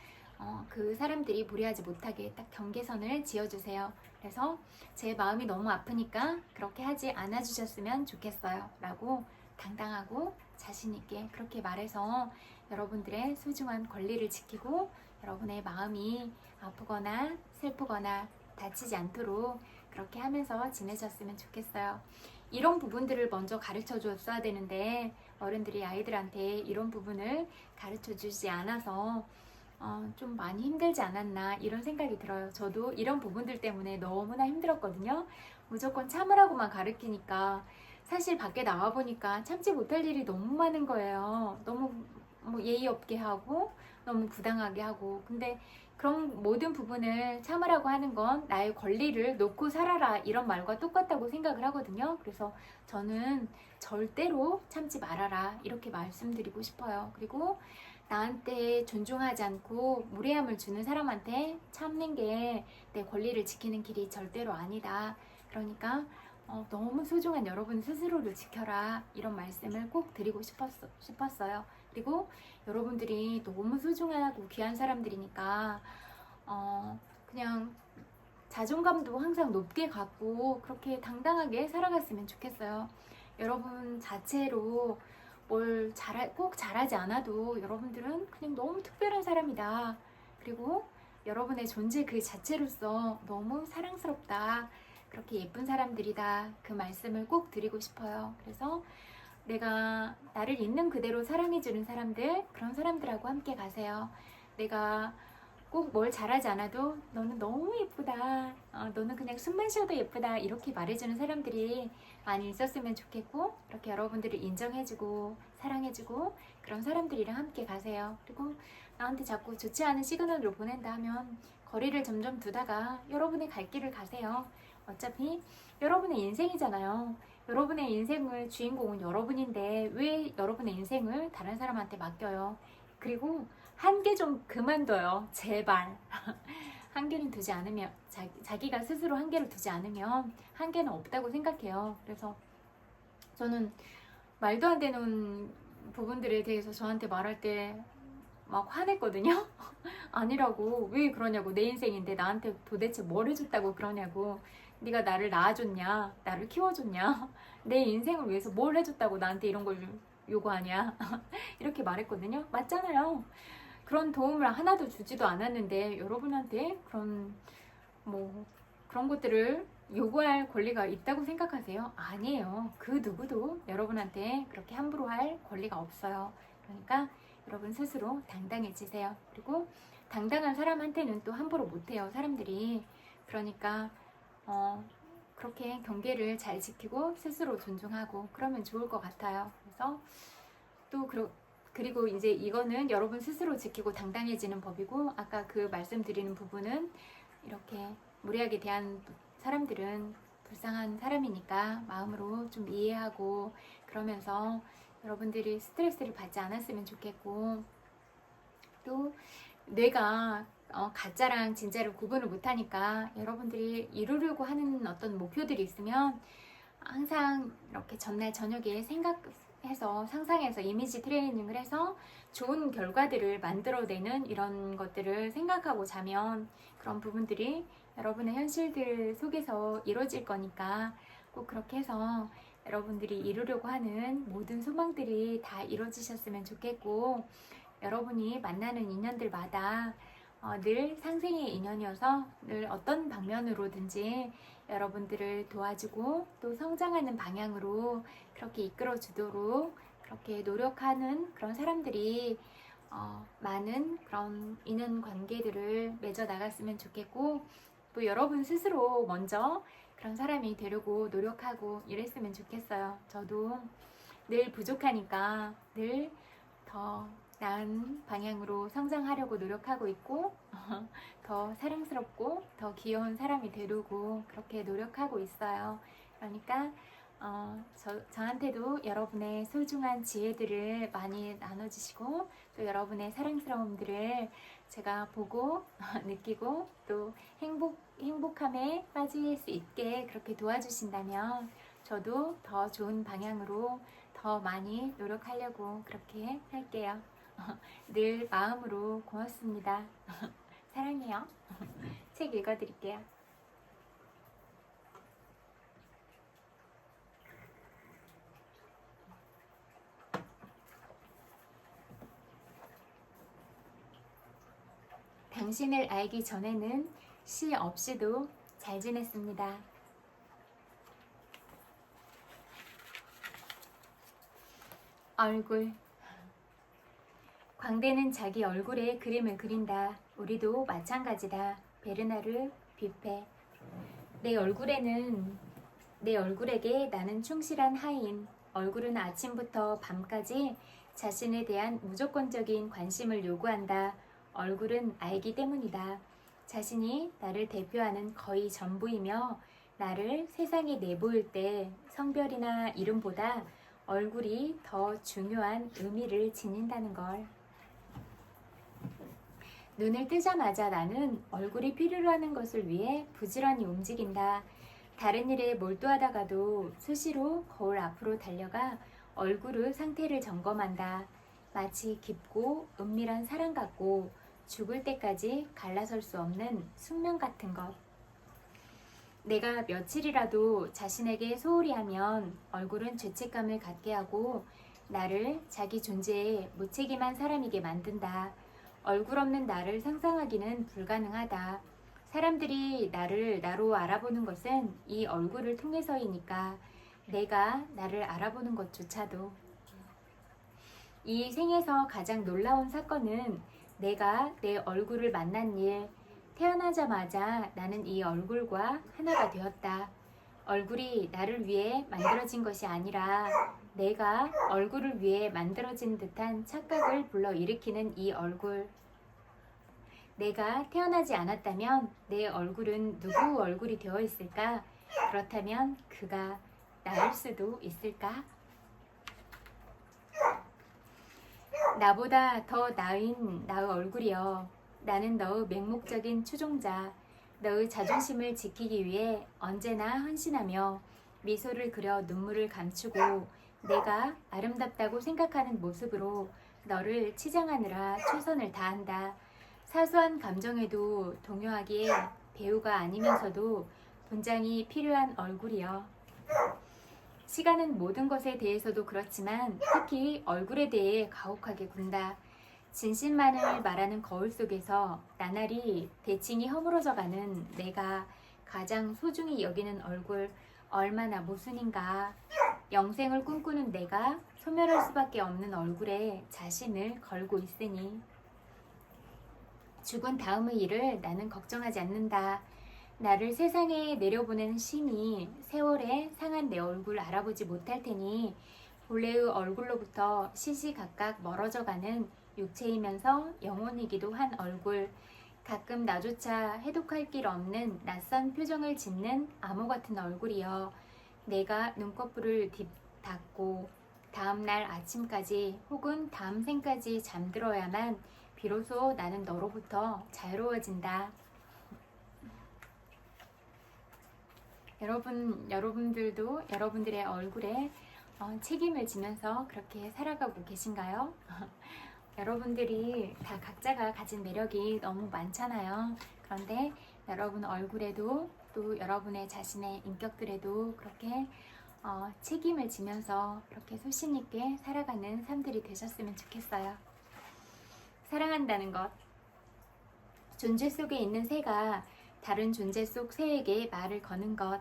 그 사람들이 무례하지 못하게 딱 경계선을 지어주세요. 그래서 제 마음이 너무 아프니까 그렇게 하지 않아주셨으면 좋겠어요. 라고 당당하고 자신있게 그렇게 말해서 여러분들의 소중한 권리를 지키고 여러분의 마음이 아프거나 슬프거나 다치지 않도록 그렇게 하면서 지내셨으면 좋겠어요. 이런 부분들을 먼저 가르쳐 줬어야 되는데 어른들이 아이들한테 이런 부분을 가르쳐 주지 않아서 좀 많이 힘들지 않았나 이런 생각이 들어요. 저도 이런 부분들 때문에 너무나 힘들었거든요. 무조건 참으라고만 가르치니까 사실 밖에 나와 보니까 참지 못할 일이 너무 많은 거예요. 너무 예의 없게 하고 너무 부당하게 하고 근데 그런 모든 부분을 참으라고 하는 건 나의 권리를 놓고 살아라 이런 말과 똑같다고 생각을 하거든요. 그래서 저는 절대로 참지 말아라 이렇게 말씀드리고 싶어요. 그리고 나한테 존중하지 않고 무례함을 주는 사람한테 참는 게 내 권리를 지키는 길이 절대로 아니다. 그러니까 너무 소중한 여러분 스스로를 지켜라 이런 말씀을 꼭 드리고 싶었어요. 그리고 여러분들이 너무 소중하고 귀한 사람들이니까 그냥 자존감도 항상 높게 갖고 그렇게 당당하게 살아갔으면 좋겠어요. 여러분 자체로 꼭 잘하지 않아도 여러분들은 그냥 너무 특별한 사람이다. 그리고 여러분의 존재 그 자체로서 너무 사랑스럽다. 그렇게 예쁜 사람들이다. 그 말씀을 꼭 드리고 싶어요. 그래서 내가 나를 있는 그대로 사랑해주는 사람들, 그런 사람들하고 함께 가세요. 내가 꼭 뭘 잘하지 않아도 너는 너무 예쁘다. 너는 그냥 숨만 쉬어도 예쁘다. 이렇게 말해주는 사람들이 많이 있었으면 좋겠고 이렇게 여러분들을 인정해주고 사랑해주고 그런 사람들이랑 함께 가세요. 그리고 나한테 자꾸 좋지 않은 시그널을 보낸다 하면 거리를 점점 두다가 여러분의 갈 길을 가세요. 어차피 여러분의 인생이잖아요. 여러분의 인생을 주인공은 여러분인데 왜 여러분의 인생을 다른 사람한테 맡겨요? 그리고 한계 좀 그만둬요. 제발. 한계는 두지 않으면 자기가 스스로 한계를 두지 않으면 한계는 없다고 생각해요. 그래서 저는 말도 안 되는 부분들에 대해서 저한테 말할 때 막 화냈거든요. 아니라고. 왜 그러냐고. 내 인생인데 나한테 도대체 뭘 해줬다고 그러냐고. 네가 나를 낳아줬냐, 나를 키워줬냐, 내 인생을 위해서 뭘 해줬다고 나한테 이런 걸 요구하냐. 이렇게 말했거든요. 맞잖아요. 그런 도움을 하나도 주지도 않았는데 여러분한테 그런 것들을 요구할 권리가 있다고 생각하세요? 아니에요. 그 누구도 여러분한테 그렇게 함부로 할 권리가 없어요. 그러니까 여러분 스스로 당당해지세요. 그리고 당당한 사람한테는 또 함부로 못해요, 사람들이. 그러니까 그렇게 경계를 잘 지키고 스스로 존중하고 그러면 좋을 것 같아요. 그래서 또 그리고 이제 이거는 여러분 스스로 지키고 당당해지는 법이고, 아까 그 말씀드리는 부분은 이렇게 무례하게 대한 사람들은 불쌍한 사람이니까 마음으로 좀 이해하고 그러면서 여러분들이 스트레스를 받지 않았으면 좋겠고, 또 뇌가 가짜랑 진짜를 구분을 못하니까 여러분들이 이루려고 하는 어떤 목표들이 있으면 항상 이렇게 전날 저녁에 생각해서 상상해서 이미지 트레이닝을 해서 좋은 결과들을 만들어내는 이런 것들을 생각하고 자면 그런 부분들이 여러분의 현실들 속에서 이루어질 거니까 꼭 그렇게 해서 여러분들이 이루려고 하는 모든 소망들이 다 이루어지셨으면 좋겠고, 여러분이 만나는 인연들마다 늘 상생의 인연이어서 늘 어떤 방면으로든지 여러분들을 도와주고 또 성장하는 방향으로 그렇게 이끌어 주도록 그렇게 노력하는 그런 사람들이 많은 그런 인연 관계들을 맺어 나갔으면 좋겠고, 또 여러분 스스로 먼저 그런 사람이 되려고 노력하고 이랬으면 좋겠어요. 저도 늘 부족하니까 늘 더 나은 방향으로 성장하려고 노력하고 있고 더 사랑스럽고 더 귀여운 사람이 되려고 그렇게 노력하고 있어요. 그러니까 저한테도 여러분의 소중한 지혜들을 많이 나눠주시고 또 여러분의 사랑스러움들을 제가 보고 느끼고 또 행복함에 빠질 수 있게 그렇게 도와주신다면 저도 더 좋은 방향으로 더 많이 노력하려고 그렇게 할게요. 늘 마음으로 고맙습니다. 사랑해요. 책 읽어드릴게요. 당신을 알기 전에는 시 없이도 잘 지냈습니다. 얼굴. 광대는 자기 얼굴에 그림을 그린다. 우리도 마찬가지다. 베르나르 뷔페. 내 얼굴에게 나는 충실한 하인. 얼굴은 아침부터 밤까지 자신에 대한 무조건적인 관심을 요구한다. 얼굴은 알기 때문이다. 자신이 나를 대표하는 거의 전부이며 나를 세상에 내보일 때 성별이나 이름보다 얼굴이 더 중요한 의미를 지닌다는 걸. 눈을 뜨자마자 나는 얼굴이 필요로 하는 것을 위해 부지런히 움직인다. 다른 일에 몰두하다가도 수시로 거울 앞으로 달려가 얼굴의 상태를 점검한다. 마치 깊고 은밀한 사랑 같고 죽을 때까지 갈라설 수 없는 숙명 같은 것. 내가 며칠이라도 자신에게 소홀히 하면 얼굴은 죄책감을 갖게 하고 나를 자기 존재에 무책임한 사람이게 만든다. 얼굴 없는 나를 상상하기는 불가능하다. 사람들이 나를 나로 알아보는 것은 이 얼굴을 통해서이니까 내가 나를 알아보는 것조차도. 이 생에서 가장 놀라운 사건은 내가 내 얼굴을 만난 일. 태어나자마자 나는 이 얼굴과 하나가 되었다. 얼굴이 나를 위해 만들어진 것이 아니라 내가 얼굴을 위해 만들어진 듯한 착각을 불러일으키는 이 얼굴. 내가 태어나지 않았다면 내 얼굴은 누구 얼굴이 되어 있을까? 그렇다면 그가 나을 수도 있을까? 나보다 더 나은 나의 얼굴이여. 나는 너의 맹목적인 추종자. 너의 자존심을 지키기 위해 언제나 헌신하며 미소를 그려 눈물을 감추고 내가 아름답다고 생각하는 모습으로 너를 치장하느라 최선을 다한다. 사소한 감정에도 동요하기에 배우가 아니면서도 분장이 필요한 얼굴이여. 시간은 모든 것에 대해서도 그렇지만 특히 얼굴에 대해 가혹하게 군다. 진실만을 말하는 거울 속에서 나날이 대칭이 허물어져가는 내가 가장 소중히 여기는 얼굴 얼마나 모순인가. 영생을 꿈꾸는 내가 소멸할 수밖에 없는 얼굴에 자신을 걸고 있으니 죽은 다음의 일을 나는 걱정하지 않는다. 나를 세상에 내려보내는 신이 세월에 상한 내 얼굴 알아보지 못할 테니 본래의 얼굴로부터 시시각각 멀어져가는 육체이면서 영혼이기도 한 얼굴, 가끔 나조차 해독할 길 없는 낯선 표정을 짓는 암호 같은 얼굴이여. 내가 눈꺼풀을 닫고 다음날 아침까지 혹은 다음 생까지 잠들어야만 비로소 나는 너로부터 자유로워진다. 여러분들도 여러분들의 얼굴에 책임을 지면서 그렇게 살아가고 계신가요? 여러분들이 다 각자가 가진 매력이 너무 많잖아요. 그런데 여러분 얼굴에도 또 여러분의 자신의 인격들에도 그렇게 책임을 지면서 그렇게 소신 있게 살아가는 삶들이 되셨으면 좋겠어요. 사랑한다는 것. 존재 속에 있는 새가 다른 존재 속 새에게 말을 거는 것.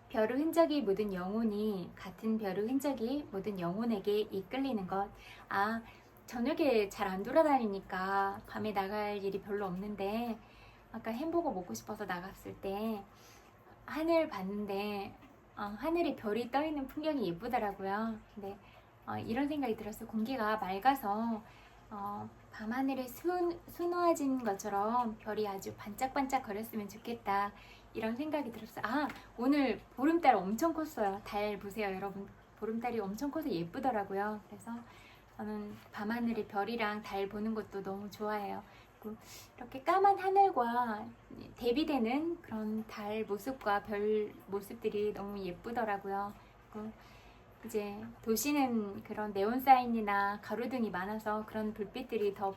별의 흔적이 묻은 영혼이 같은 별의 흔적이 묻은 영혼에게 이끌리는 것. 저녁에 잘 안 돌아다니니까 밤에 나갈 일이 별로 없는데 아까 햄버거 먹고 싶어서 나갔을 때 하늘 봤는데 하늘에 별이 떠있는 풍경이 예쁘더라고요. 근데 이런 생각이 들었어요. 공기가 맑아서 밤하늘에 수놓아진 것처럼 별이 아주 반짝반짝 거렸으면 좋겠다. 이런 생각이 들었어요. 오늘 보름달 엄청 컸어요. 달 보세요, 여러분. 보름달이 엄청 커서 예쁘더라고요. 그래서 저는 밤하늘에 별이랑 달 보는 것도 너무 좋아해요. 그리고 이렇게 까만 하늘과 대비되는 그런 달 모습과 별 모습들이 너무 예쁘더라고요. 그리고 이제 도시는 그런 네온사인이나 가로등이 많아서 그런 불빛들이 더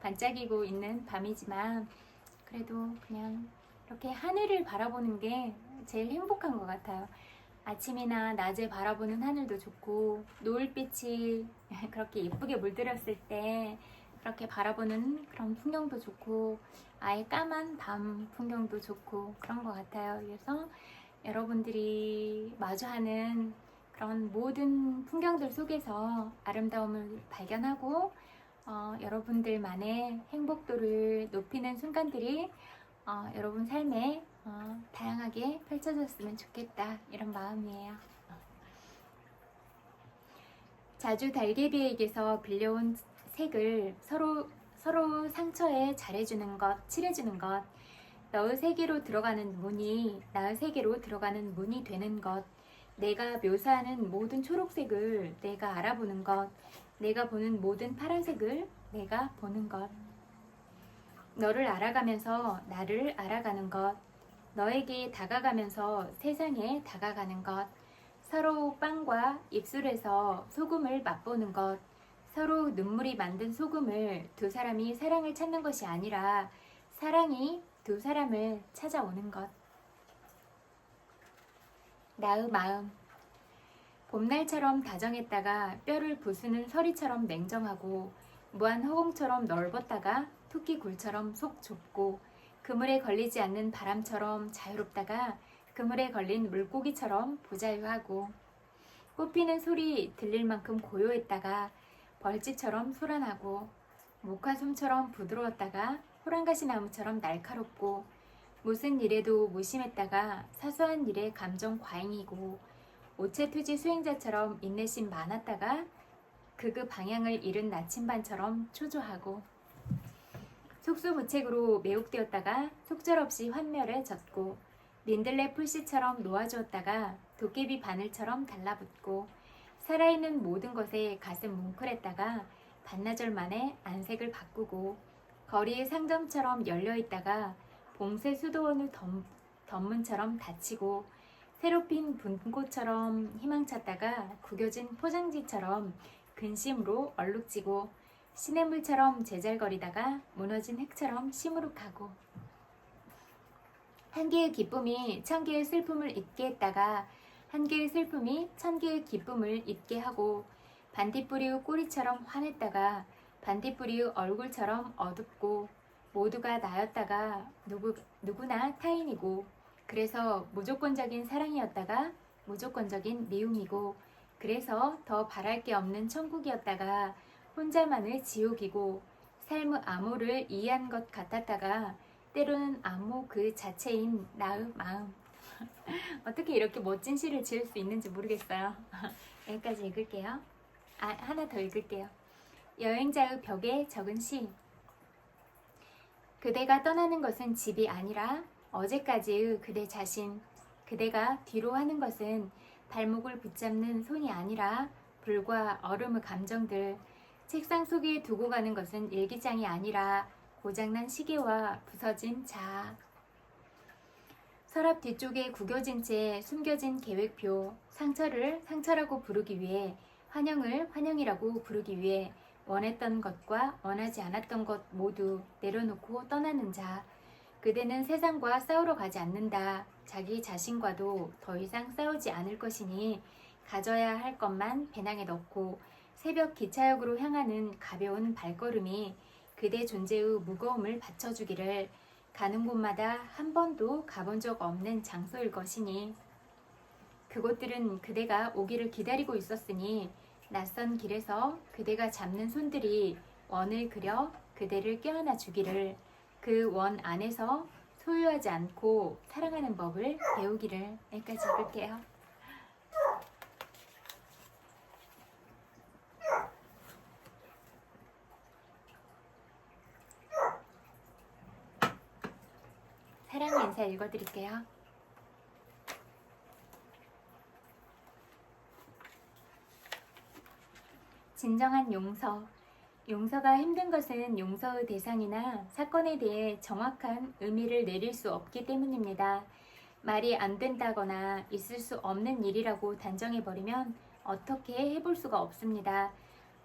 반짝이고 있는 밤이지만 그래도 그냥 이렇게 하늘을 바라보는 게 제일 행복한 것 같아요. 아침이나 낮에 바라보는 하늘도 좋고 노을빛이 그렇게 예쁘게 물들었을 때 그렇게 바라보는 그런 풍경도 좋고 아예 까만 밤 풍경도 좋고 그런 것 같아요. 그래서 여러분들이 마주하는 그런 모든 풍경들 속에서 아름다움을 발견하고 여러분들만의 행복도를 높이는 순간들이 여러분 삶에 다양하게 펼쳐졌으면 좋겠다, 이런 마음이에요. 자주 달개비에게서 빌려온 색을 서로 상처에 잘해주는 것, 칠해주는 것, 너의 세계로 들어가는 문이 나의 세계로 들어가는 문이 되는 것, 내가 묘사하는 모든 초록색을 내가 알아보는 것, 내가 보는 모든 파란색을 내가 보는 것, 너를 알아가면서 나를 알아가는 것, 너에게 다가가면서 세상에 다가가는 것, 서로 빵과 입술에서 소금을 맛보는 것, 서로 눈물이 만든 소금을 두 사람이 사랑을 찾는 것이 아니라 사랑이 두 사람을 찾아오는 것. 나의 마음. 봄날처럼 다정했다가 뼈를 부수는 서리처럼 냉정하고 무한 허공처럼 넓었다가 토끼굴처럼 속 좁고 그물에 걸리지 않는 바람처럼 자유롭다가 그물에 걸린 물고기처럼 부자유하고 꽃피는 소리 들릴 만큼 고요했다가 벌집처럼 소란하고 목화솜처럼 부드러웠다가 호랑가시나무처럼 날카롭고 무슨 일에도 무심했다가 사소한 일에 감정 과잉이고 오체투지 수행자처럼 인내심 많았다가 극의 방향을 잃은 나침반처럼 초조하고 속수무책으로 매혹되었다가 속절없이 환멸에 젖고 민들레 풀씨처럼 놓아주었다가 도깨비 바늘처럼 달라붙고 살아있는 모든 것에 가슴 뭉클했다가 반나절 만에 안색을 바꾸고 거리의 상점처럼 열려있다가 봉쇄 수도원의 덤문처럼 닫히고 새로 핀 분꽃처럼 희망찼다가 구겨진 포장지처럼 근심으로 얼룩지고 시냇물처럼 제잘거리다가 무너진 흙처럼 시무룩하고 한 개의 기쁨이 천 개의 슬픔을 잊게 했다가 한 개의 슬픔이 천 개의 기쁨을 잊게 하고 반딧불이의 꼬리처럼 환했다가 반딧불이의 얼굴처럼 어둡고 모두가 나였다가 누구나 타인이고 그래서 무조건적인 사랑이었다가 무조건적인 미움이고 그래서 더 바랄 게 없는 천국이었다가 혼자만의 지옥이고 삶의 암호를 이해한 것 같았다가 때로는 암호 그 자체인 나의 마음. 어떻게 이렇게 멋진 시를 지을 수 있는지 모르겠어요. 여기까지 읽을게요. 하나 더 읽을게요. 여행자의 벽에 적은 시. 그대가 떠나는 것은 집이 아니라 어제까지의 그대 자신. 그대가 뒤로 하는 것은 발목을 붙잡는 손이 아니라 불과 얼음의 감정들. 책상 속에 두고 가는 것은 일기장이 아니라 고장난 시계와 부서진 자아. 서랍 뒤쪽에 구겨진 채 숨겨진 계획표. 상처를 상처라고 부르기 위해 환영을 환영이라고 부르기 위해 원했던 것과 원하지 않았던 것 모두 내려놓고 떠나는 자. 그대는 세상과 싸우러 가지 않는다. 자기 자신과도 더 이상 싸우지 않을 것이니 가져야 할 것만 배낭에 넣고 새벽 기차역으로 향하는 가벼운 발걸음이 그대 존재의 무거움을 받쳐주기를. 가는 곳마다 한 번도 가본 적 없는 장소일 것이니 그곳들은 그대가 오기를 기다리고 있었으니 낯선 길에서 그대가 잡는 손들이 원을 그려 그대를 껴안아 주기를. 그 원 안에서 소유하지 않고 사랑하는 법을 배우기를. 여기까지 읽을게요. 사랑의 인사 읽어드릴게요. 진정한 용서. 용서가 힘든 것은 용서의 대상이나 사건에 대해 정확한 의미를 내릴 수 없기 때문입니다. 말이 안 된다거나 있을 수 없는 일이라고 단정해버리면 어떻게 해볼 수가 없습니다.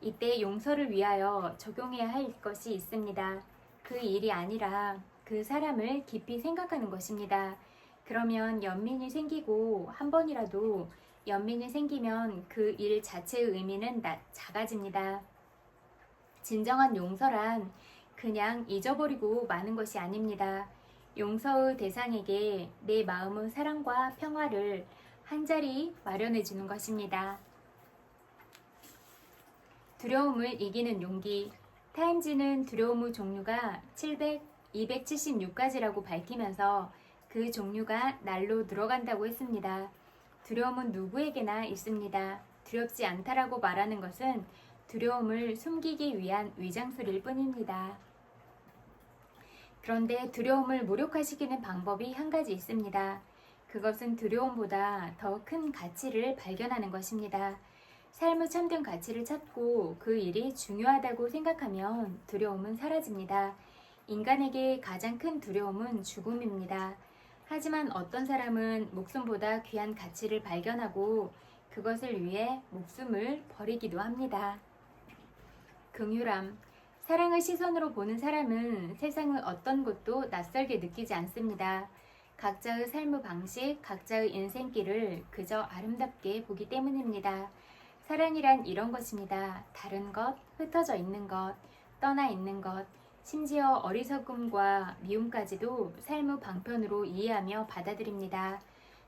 이때 용서를 위하여 적용해야 할 것이 있습니다. 그 일이 아니라 그 사람을 깊이 생각하는 것입니다. 그러면 연민이 생기고 한 번이라도 연민이 생기면 그 일 자체의 의미는 작아집니다. 진정한 용서란 그냥 잊어버리고 마는 것이 아닙니다. 용서의 대상에게 내 마음의 사랑과 평화를 한자리 마련해 주는 것입니다. 두려움을 이기는 용기. 타임지는 두려움의 종류가 276가지라고 밝히면서 그 종류가 날로 늘어간다고 했습니다. 두려움은 누구에게나 있습니다. 두렵지 않다라고 말하는 것은 두려움을 숨기기 위한 위장술일 뿐입니다. 그런데 두려움을 무력화시키는 방법이 한 가지 있습니다. 그것은 두려움보다 더 큰 가치를 발견하는 것입니다. 삶의 참된 가치를 찾고 그 일이 중요하다고 생각하면 두려움은 사라집니다. 인간에게 가장 큰 두려움은 죽음입니다. 하지만 어떤 사람은 목숨보다 귀한 가치를 발견하고 그것을 위해 목숨을 버리기도 합니다. 긍휼함. 사랑의 시선으로 보는 사람은 세상의 어떤 곳도 낯설게 느끼지 않습니다. 각자의 삶의 방식, 각자의 인생길을 그저 아름답게 보기 때문입니다. 사랑이란 이런 것입니다. 다른 것, 흩어져 있는 것, 떠나 있는 것, 심지어 어리석음과 미움까지도 삶의 방편으로 이해하며 받아들입니다.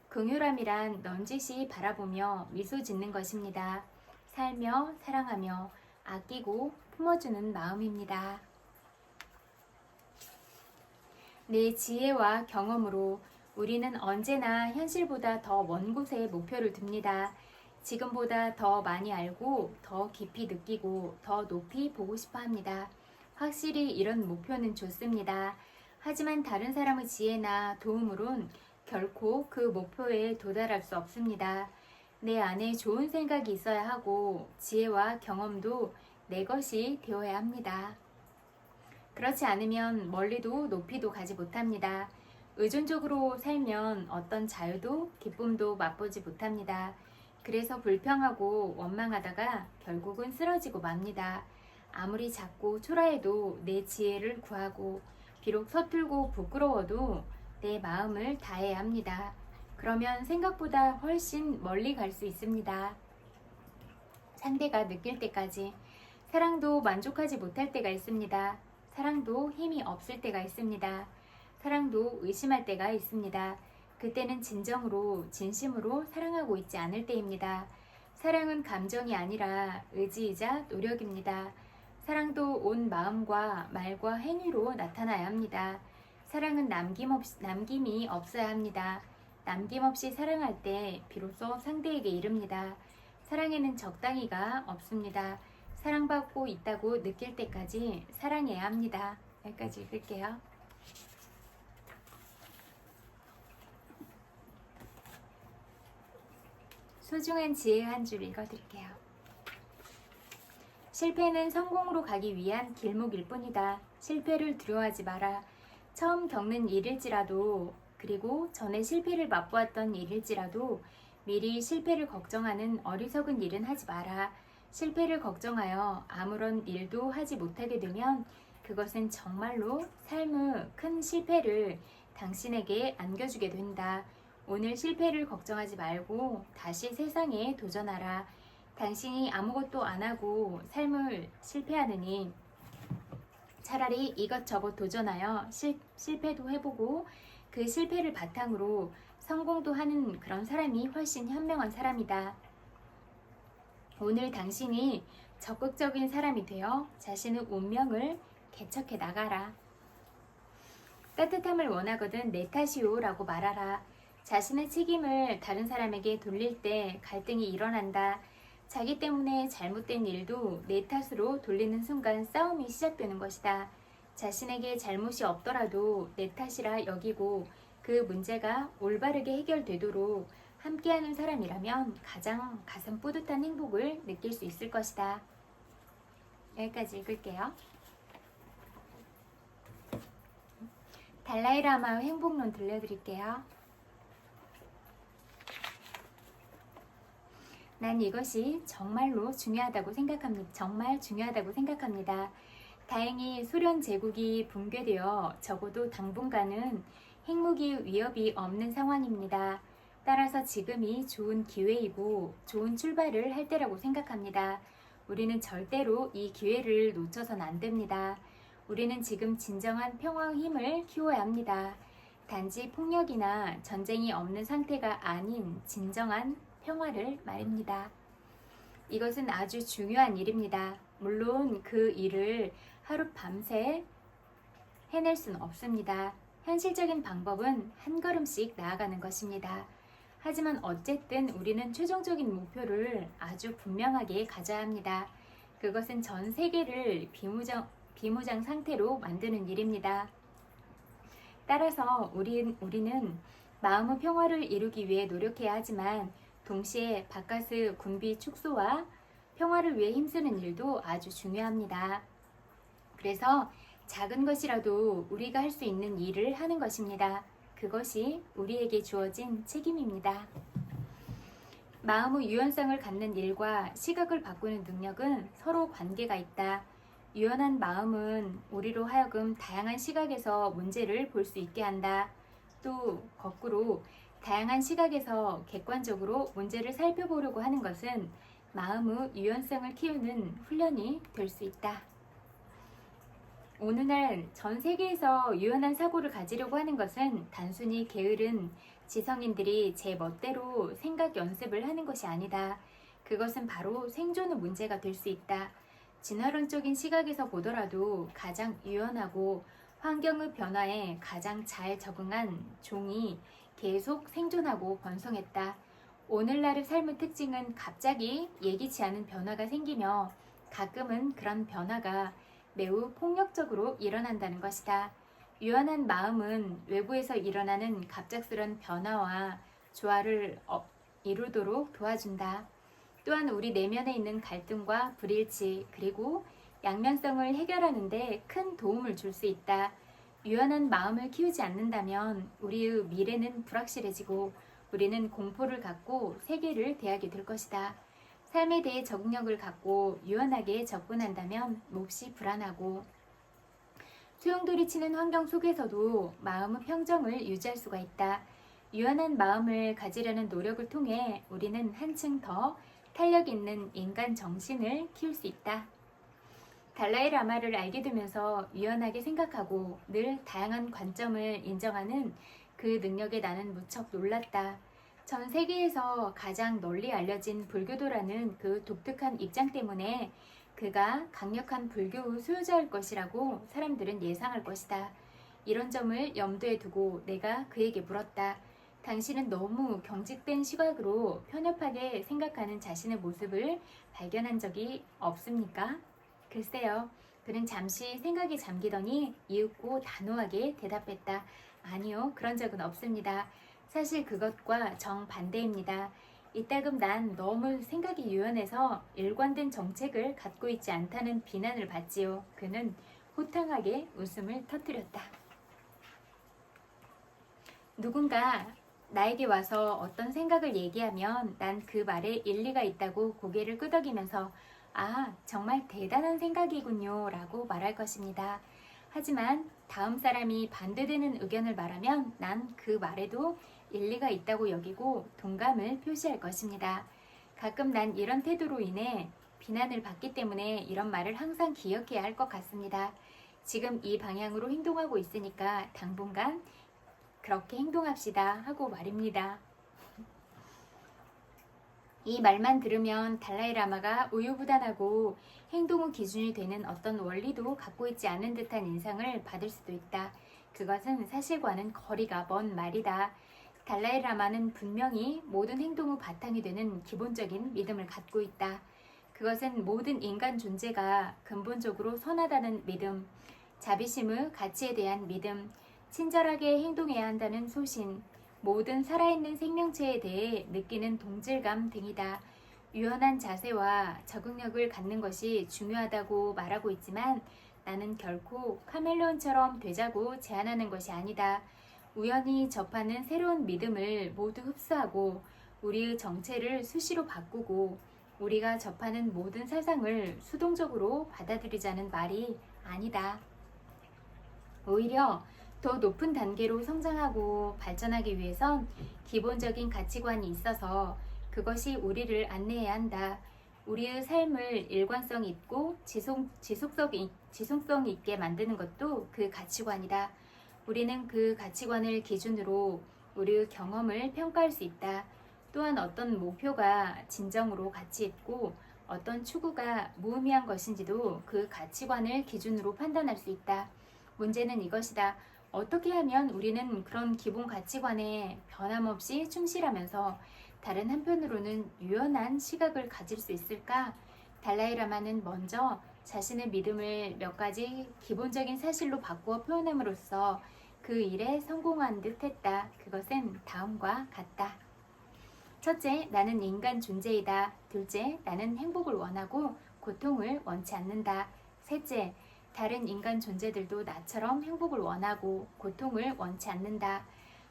긍휼함이란 넌지시 바라보며 미소 짓는 것입니다. 살며 사랑하며 아끼고 품어주는 마음입니다. 내 지혜와 경험으로 우리는 언제나 현실보다 더 먼 곳에 목표를 둡니다. 지금보다 더 많이 알고 더 깊이 느끼고 더 높이 보고 싶어 합니다. 확실히 이런 목표는 좋습니다. 하지만 다른 사람의 지혜나 도움으론 결코 그 목표에 도달할 수 없습니다. 내 안에 좋은 생각이 있어야 하고 지혜와 경험도 내 것이 되어야 합니다. 그렇지 않으면 멀리도 높이도 가지 못합니다. 의존적으로 살면 어떤 자유도 기쁨도 맛보지 못합니다. 그래서 불평하고 원망하다가 결국은 쓰러지고 맙니다. 아무리 작고 초라해도 내 지혜를 구하고 비록 서툴고 부끄러워도 내 마음을 다해야 합니다. 그러면 생각보다 훨씬 멀리 갈 수 있습니다. 상대가 느낄 때까지. 사랑도 만족하지 못할 때가 있습니다. 사랑도 힘이 없을 때가 있습니다. 사랑도 의심할 때가 있습니다. 그때는 진정으로 진심으로 사랑하고 있지 않을 때입니다. 사랑은 감정이 아니라 의지이자 노력입니다. 사랑도 온 마음과 말과 행위로 나타나야 합니다. 사랑은 남김이 없어야 합니다. 남김없이 사랑할 때 비로소 상대에게 이릅니다. 사랑에는 적당히가 없습니다. 사랑받고 있다고 느낄 때까지 사랑해야 합니다. 여기까지 읽을게요. 소중한 지혜 한 줄 읽어드릴게요. 실패는 성공으로 가기 위한 길목일 뿐이다. 실패를 두려워하지 마라. 처음 겪는 일일지라도 그리고 전에 실패를 맛보았던 일일지라도 미리 실패를 걱정하는 어리석은 일은 하지 마라. 실패를 걱정하여 아무런 일도 하지 못하게 되면 그것은 정말로 삶의 큰 실패를 당신에게 안겨주게 된다. 오늘 실패를 걱정하지 말고 다시 세상에 도전하라. 당신이 아무것도 안 하고 삶을 실패하느니 차라리 이것저것 도전하여 실패도 해보고 그 실패를 바탕으로 성공도 하는 그런 사람이 훨씬 현명한 사람이다. 오늘 당신이 적극적인 사람이 되어 자신의 운명을 개척해 나가라. 따뜻함을 원하거든 내 탓이오 라고 말하라. 자신의 책임을 다른 사람에게 돌릴 때 갈등이 일어난다. 자기 때문에 잘못된 일도 내 탓으로 돌리는 순간 싸움이 시작되는 것이다. 자신에게 잘못이 없더라도 내 탓이라 여기고 그 문제가 올바르게 해결되도록 함께하는 사람이라면 가장 가슴 뿌듯한 행복을 느낄 수 있을 것이다. 여기까지 읽을게요. 달라이라마의 행복론 들려드릴게요. 난 이것이 정말 중요하다고 생각합니다. 다행히 소련 제국이 붕괴되어 적어도 당분간은 핵무기 위협이 없는 상황입니다. 따라서 지금이 좋은 기회이고 좋은 출발을 할 때라고 생각합니다. 우리는 절대로 이 기회를 놓쳐선 안 됩니다. 우리는 지금 진정한 평화의 힘을 키워야 합니다. 단지 폭력이나 전쟁이 없는 상태가 아닌 진정한 평화를 말입니다. 이것은 아주 중요한 일입니다. 물론 그 일을 하루 밤새 해낼 수는 없습니다. 현실적인 방법은 한 걸음씩 나아가는 것입니다. 하지만 어쨌든 우리는 최종적인 목표를 아주 분명하게 가져야 합니다. 그것은 전 세계를 비무장 상태로 만드는 일입니다. 따라서 우리는 마음의 평화를 이루기 위해 노력해야 하지만 동시에 바깥의 군비 축소와 평화를 위해 힘쓰는 일도 아주 중요합니다. 그래서 작은 것이라도 우리가 할 수 있는 일을 하는 것입니다. 그것이 우리에게 주어진 책임입니다. 마음의 유연성을 갖는 일과 시각을 바꾸는 능력은 서로 관계가 있다. 유연한 마음은 우리로 하여금 다양한 시각에서 문제를 볼 수 있게 한다. 또 거꾸로 다양한 시각에서 객관적으로 문제를 살펴보려고 하는 것은 마음의 유연성을 키우는 훈련이 될 수 있다. 오늘날 전 세계에서 유연한 사고를 가지려고 하는 것은 단순히 게으른 지성인들이 제 멋대로 생각 연습을 하는 것이 아니다. 그것은 바로 생존의 문제가 될 수 있다. 진화론적인 시각에서 보더라도 가장 유연하고 환경의 변화에 가장 잘 적응한 종이 계속 생존하고 번성했다. 오늘날의 삶의 특징은 갑자기 예기치 않은 변화가 생기며 가끔은 그런 변화가 매우 폭력적으로 일어난다는 것이다. 유연한 마음은 외부에서 일어나는 갑작스런 변화와 조화를 이루도록 도와준다. 또한 우리 내면에 있는 갈등과 불일치 그리고 양면성을 해결하는 데 큰 도움을 줄 수 있다. 유연한 마음을 키우지 않는다면 우리의 미래는 불확실해지고 우리는 공포를 갖고 세계를 대하게 될 것이다. 삶에 대해 적응력을 갖고 유연하게 접근한다면 몹시 불안하고 소용돌이치는 환경 속에서도 마음의 평정을 유지할 수가 있다. 유연한 마음을 가지려는 노력을 통해 우리는 한층 더 탄력 있는 인간 정신을 키울 수 있다. 달라이 라마를 알게 되면서 유연하게 생각하고 늘 다양한 관점을 인정하는 그 능력에 나는 무척 놀랐다. 전 세계에서 가장 널리 알려진 불교도라는 그 독특한 입장 때문에 그가 강력한 불교 수요자일 것이라고 사람들은 예상할 것이다. 이런 점을 염두에 두고 내가 그에게 물었다. 당신은 너무 경직된 시각으로 편협하게 생각하는 자신의 모습을 발견한 적이 없습니까? 글쎄요. 그는 잠시 생각에 잠기더니 이윽고 단호하게 대답했다. 아니요, 그런 적은 없습니다. 사실 그것과 정반대입니다. 이따금 난 너무 생각이 유연해서 일관된 정책을 갖고 있지 않다는 비난을 받지요. 그는 호탕하게 웃음을 터뜨렸다. 누군가 나에게 와서 어떤 생각을 얘기하면 난 그 말에 일리가 있다고 고개를 끄덕이면서 아, 정말 대단한 생각이군요 라고 말할 것입니다. 하지만 다음 사람이 반대되는 의견을 말하면 난 그 말에도 일리가 있다고 여기고 동감을 표시할 것입니다. 가끔 난 이런 태도로 인해 비난을 받기 때문에 이런 말을 항상 기억해야 할 것 같습니다. 지금 이 방향으로 행동하고 있으니까 당분간 그렇게 행동합시다 하고 말입니다. 이 말만 들으면 달라이 라마가 우유부단하고 행동의 기준이 되는 어떤 원리도 갖고 있지 않은 듯한 인상을 받을 수도 있다. 그것은 사실과는 거리가 먼 말이다. 달라이 라마는 분명히 모든 행동의 바탕이 되는 기본적인 믿음을 갖고 있다. 그것은 모든 인간 존재가 근본적으로 선하다는 믿음, 자비심의 가치에 대한 믿음, 친절하게 행동해야 한다는 소신, 모든 살아있는 생명체에 대해 느끼는 동질감 등이다. 유연한 자세와 적응력을 갖는 것이 중요하다고 말하고 있지만 나는 결코 카멜레온처럼 되자고 제안하는 것이 아니다. 우연히 접하는 새로운 믿음을 모두 흡수하고 우리의 정체를 수시로 바꾸고 우리가 접하는 모든 사상을 수동적으로 받아들이자는 말이 아니다. 오히려 더 높은 단계로 성장하고 발전하기 위해선 기본적인 가치관이 있어서 그것이 우리를 안내해야 한다. 우리의 삶을 일관성 있고 지속성 있게 만드는 것도 그 가치관이다. 우리는 그 가치관을 기준으로 우리의 경험을 평가할 수 있다. 또한 어떤 목표가 진정으로 가치 있고 어떤 추구가 무의미한 것인지도 그 가치관을 기준으로 판단할 수 있다. 문제는 이것이다. 어떻게 하면 우리는 그런 기본 가치관에 변함없이 충실하면서 다른 한편으로는 유연한 시각을 가질 수 있을까? 달라이 라마는 먼저 자신의 믿음을 몇 가지 기본적인 사실로 바꾸어 표현함으로써 그 일에 성공한 듯 했다. 그것은 다음과 같다. 첫째, 나는 인간 존재이다. 둘째, 나는 행복을 원하고 고통을 원치 않는다. 셋째, 다른 인간 존재들도 나처럼 행복을 원하고 고통을 원치 않는다.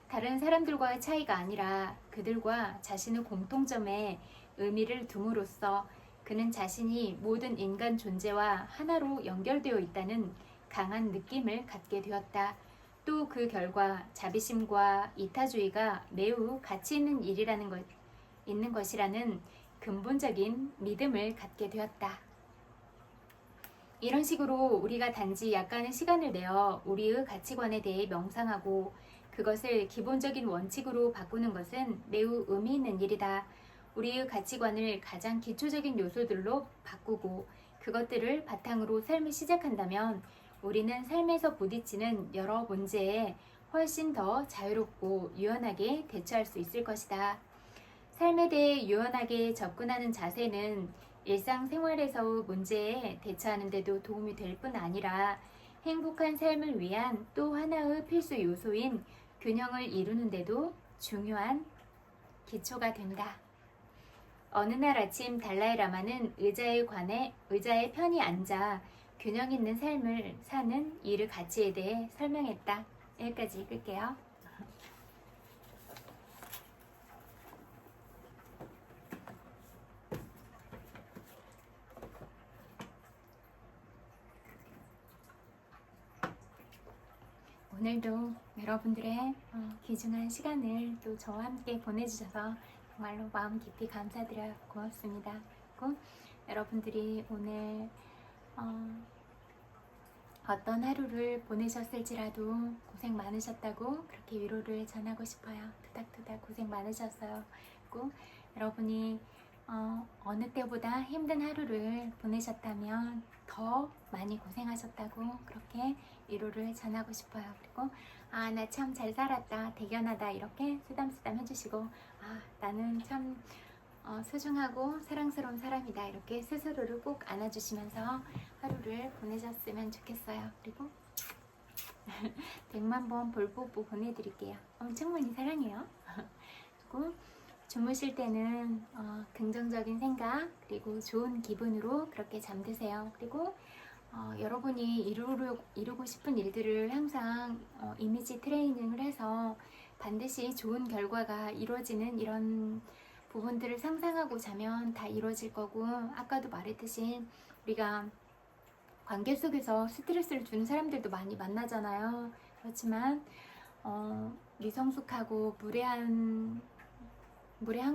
다른 사람들과의 차이가 아니라 그들과 자신의 공통점에 의미를 둠으로써 그는 자신이 모든 인간 존재와 하나로 연결되어 있다는 강한 느낌을 갖게 되었다. 또 그 결과 자비심과 이타주의가 매우 가치 있는 일이라는 있는 것이라는 근본적인 믿음을 갖게 되었다. 이런 식으로 우리가 단지 약간의 시간을 내어 우리의 가치관에 대해 명상하고 그것을 기본적인 원칙으로 바꾸는 것은 매우 의미 있는 일이다. 우리의 가치관을 가장 기초적인 요소들로 바꾸고 그것들을 바탕으로 삶을 시작한다면 우리는 삶에서 부딪히는 여러 문제에 훨씬 더 자유롭고 유연하게 대처할 수 있을 것이다. 삶에 대해 유연하게 접근하는 자세는 일상생활에서 문제에 대처하는 데도 도움이 될 뿐 아니라 행복한 삶을 위한 또 하나의 필수 요소인 균형을 이루는데도 중요한 기초가 된다. 어느 날 아침 달라이라마는 의자에 편히 앉아 균형 있는 삶을 사는 이르 가치에 대해 설명했다. 여기까지 읽을게요. 오늘도 여러분들의 귀중한 시간을 또 저와 함께 보내주셔서 정말로 마음 깊이 감사드려요. 고맙습니다. 그리고 여러분들이 오늘 어떤 하루를 보내셨을지라도 고생 많으셨다고 그렇게 위로를 전하고 싶어요. 토닥토닥 고생 많으셨어요. 그리고 여러분이 어느 때보다 힘든 하루를 보내셨다면 더 많이 고생하셨다고 그렇게 위로를 전하고 싶어요. 그리고 나 참 잘 살았다, 대견하다 이렇게 쓰담쓰담 해주시고 나는 참 소중하고 사랑스러운 사람이다 이렇게 스스로를 꼭 안아주시면서 하루를 보내셨으면 좋겠어요. 그리고 100만 번 볼뽀뽀 보내드릴게요. 엄청 많이 사랑해요. 그리고 주무실 때는 긍정적인 생각 그리고 좋은 기분으로 그렇게 잠드세요. 그리고 여러분이 이루고 싶은 일들을 항상 이미지 트레이닝을 해서 반드시 좋은 결과가 이루어지는 이런 부분들을 상상하고 자면 다 이루어질 거고, 아까도 말했듯이 우리가 관계 속에서 스트레스를 주는 사람들도 많이 만나잖아요. 그렇지만 미성숙하고 무례한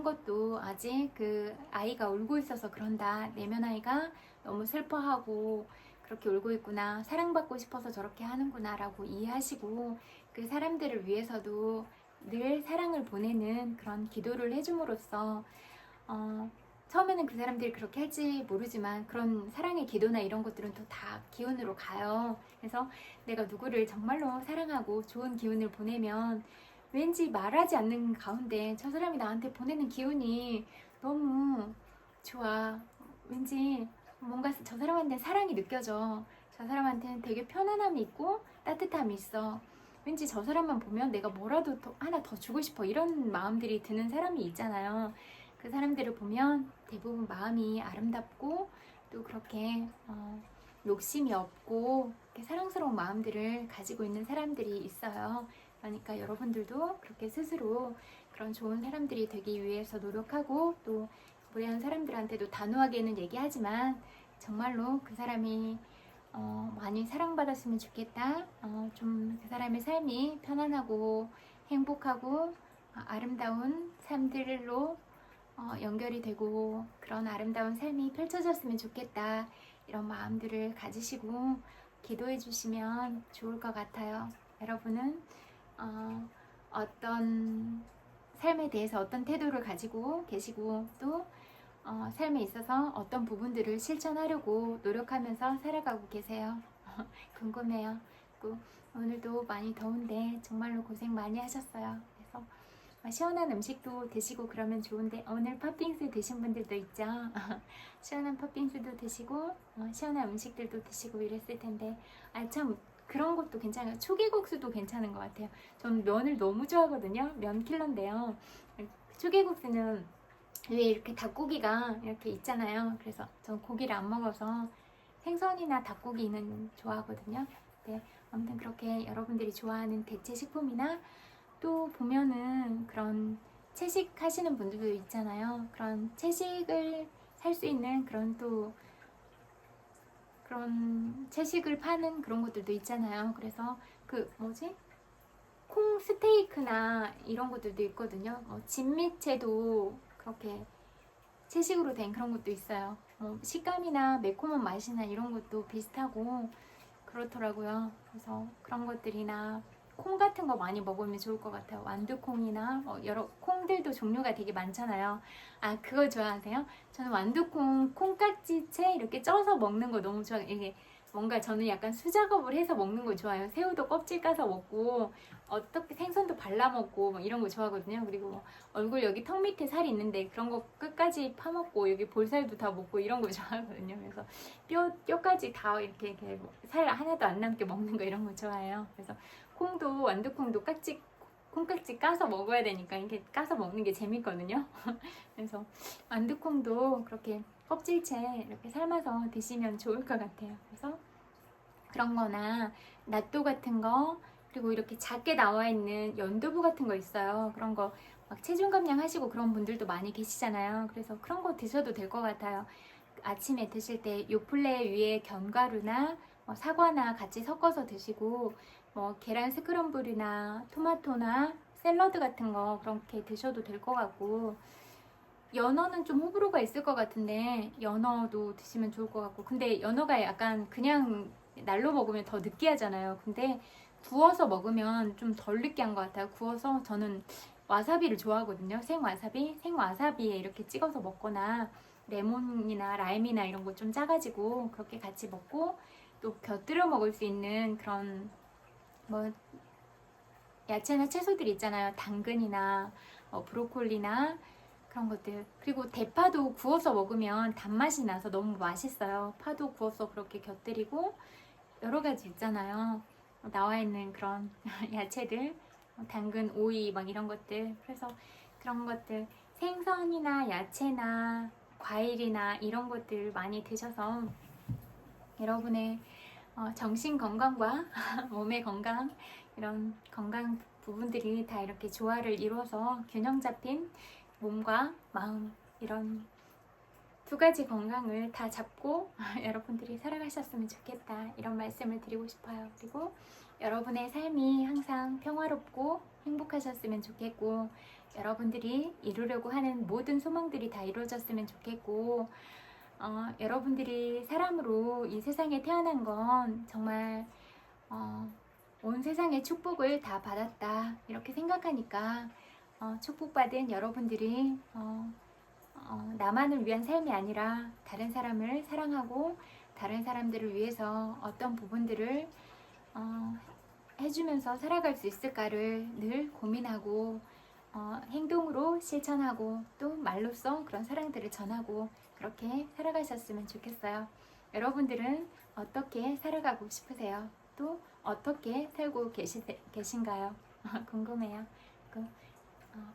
것도 아직 그 아이가 울고 있어서 그런다, 내면 아이가 너무 슬퍼하고 그렇게 울고 있구나, 사랑받고 싶어서 저렇게 하는구나 라고 이해하시고, 그 사람들을 위해서도 늘 사랑을 보내는 그런 기도를 해줌으로써 처음에는 그 사람들이 그렇게 할지 모르지만 그런 사랑의 기도나 이런 것들은 또 다 기운으로 가요. 그래서 내가 누구를 정말로 사랑하고 좋은 기운을 보내면 왠지 말하지 않는 가운데 저 사람이 나한테 보내는 기운이 너무 좋아. 왠지 뭔가 저 사람한테는 사랑이 느껴져. 저 사람한테는 되게 편안함이 있고 따뜻함이 있어. 왠지 저 사람만 보면 내가 뭐라도 하나 더 주고 싶어, 이런 마음들이 드는 사람이 있잖아요. 그 사람들을 보면 대부분 마음이 아름답고 또 그렇게 욕심이 없고 사랑스러운 마음들을 가지고 있는 사람들이 있어요. 그러니까 여러분들도 그렇게 스스로 그런 좋은 사람들이 되기 위해서 노력하고, 또 무례한 사람들한테도 단호하게는 얘기하지만 정말로 그 사람이 많이 사랑받았으면 좋겠다, 좀 그 사람의 삶이 편안하고 행복하고 아름다운 삶들로 연결이 되고 그런 아름다운 삶이 펼쳐졌으면 좋겠다, 이런 마음들을 가지시고 기도해 주시면 좋을 것 같아요. 여러분은 어떤 삶에 대해서 어떤 태도를 가지고 계시고, 또 삶에 있어서 어떤 부분들을 실천하려고 노력하면서 살아가고 계세요. 궁금해요. 오늘도 많이 더운데 정말로 고생 많이 하셨어요. 그래서 시원한 음식도 드시고 그러면 좋은데, 오늘 팥빙수 드신 분들도 있죠. 시원한 팥빙수도 드시고 시원한 음식들도 드시고 이랬을 텐데, 참 그런 것도 괜찮아요. 초계국수도 괜찮은 것 같아요. 전 면을 너무 좋아하거든요. 면 킬러인데요. 초계국수는 왜 이렇게 닭고기가 이렇게 있잖아요. 그래서 전 고기를 안 먹어서 생선이나 닭고기는 좋아하거든요. 네, 아무튼 그렇게 여러분들이 좋아하는 대체 식품이나, 또 보면은 그런 채식 하시는 분들도 있잖아요. 그런 채식을 살 수 있는 그런 채식을 파는 그런 것들도 있잖아요. 그래서 콩 스테이크나 이런 것들도 있거든요. 진미채도 그렇게 채식으로 된 그런 것도 있어요. 식감이나 매콤한 맛이나 이런 것도 비슷하고 그렇더라고요. 그래서 그런 것들이나 콩 같은 거 많이 먹으면 좋을 것 같아요. 완두콩이나 여러 콩들도 종류가 되게 많잖아요. 그거 좋아하세요? 저는 완두콩 콩깍지채 이렇게 쪄서 먹는 거 너무 좋아해요. 이게 뭔가 저는 약간 수작업을 해서 먹는 거 좋아해요. 새우도 껍질 까서 먹고 어떻게 생선도 발라 먹고 막 이런 거 좋아하거든요. 그리고 뭐 얼굴 여기 턱 밑에 살이 있는데 그런 거 끝까지 파먹고 여기 볼살도 다 먹고 이런 거 좋아하거든요. 그래서 뼈까지 다 이렇게 살 하나도 안 남게 먹는 거 이런 거 좋아해요. 그래서 콩도 완두콩도 콩깍지 까서 먹어야 되니까 이렇게 까서 먹는 게 재밌거든요. 그래서 완두콩도 그렇게 껍질째 이렇게 삶아서 드시면 좋을 것 같아요. 그래서 그런 거나 낫또 같은 거, 그리고 이렇게 작게 나와 있는 연두부 같은 거 있어요. 그런 거 막 체중 감량 하시고 그런 분들도 많이 계시잖아요. 그래서 그런 거 드셔도 될 것 같아요. 아침에 드실 때 요플레 위에 견과류나 사과나 같이 섞어서 드시고, 뭐 계란 스크럼블이나 토마토나 샐러드 같은 거 그렇게 드셔도 될 것 같고, 연어는 좀 호불호가 있을 것 같은데 연어도 드시면 좋을 것 같고, 근데 연어가 약간 그냥 날로 먹으면 더 느끼하잖아요. 근데 구워서 먹으면 좀 덜 느끼한 것 같아요. 구워서 저는 와사비를 좋아하거든요. 생와사비에 이렇게 찍어서 먹거나 레몬이나 라임이나 이런 거 좀 짜가지고 그렇게 같이 먹고, 또 곁들여 먹을 수 있는 그런 뭐 야채나 채소들 있잖아요. 당근이나 브로콜리나 그런 것들. 그리고 대파도 구워서 먹으면 단맛이 나서 너무 맛있어요. 파도 구워서 그렇게 곁들이고, 여러 가지 있잖아요. 나와 있는 그런 야채들, 당근, 오이 막 이런 것들. 그래서 그런 것들, 생선이나 야채나 과일이나 이런 것들 많이 드셔서 여러분의 정신 건강과 몸의 건강, 이런 건강 부분들이 다 이렇게 조화를 이루어서 균형 잡힌 몸과 마음, 이런 두 가지 건강을 다 잡고 여러분들이 살아가셨으면 좋겠다, 이런 말씀을 드리고 싶어요. 그리고 여러분의 삶이 항상 평화롭고 행복하셨으면 좋겠고, 여러분들이 이루려고 하는 모든 소망들이 다 이루어졌으면 좋겠고, 여러분들이 사람으로 이 세상에 태어난 건 정말 온 세상의 축복을 다 받았다, 이렇게 생각하니까 축복받은 여러분들이 나만을 위한 삶이 아니라 다른 사람을 사랑하고 다른 사람들을 위해서 어떤 부분들을 해주면서 살아갈 수 있을까를 늘 고민하고 행동으로 실천하고 또 말로써 그런 사랑들을 전하고 그렇게 살아가셨으면 좋겠어요. 여러분들은 어떻게 살아가고 싶으세요? 또 어떻게 살고 계신가요? 궁금해요.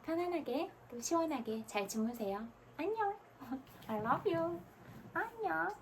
편안하게 또 시원하게 잘 주무세요. 안녕. I love you. 안녕.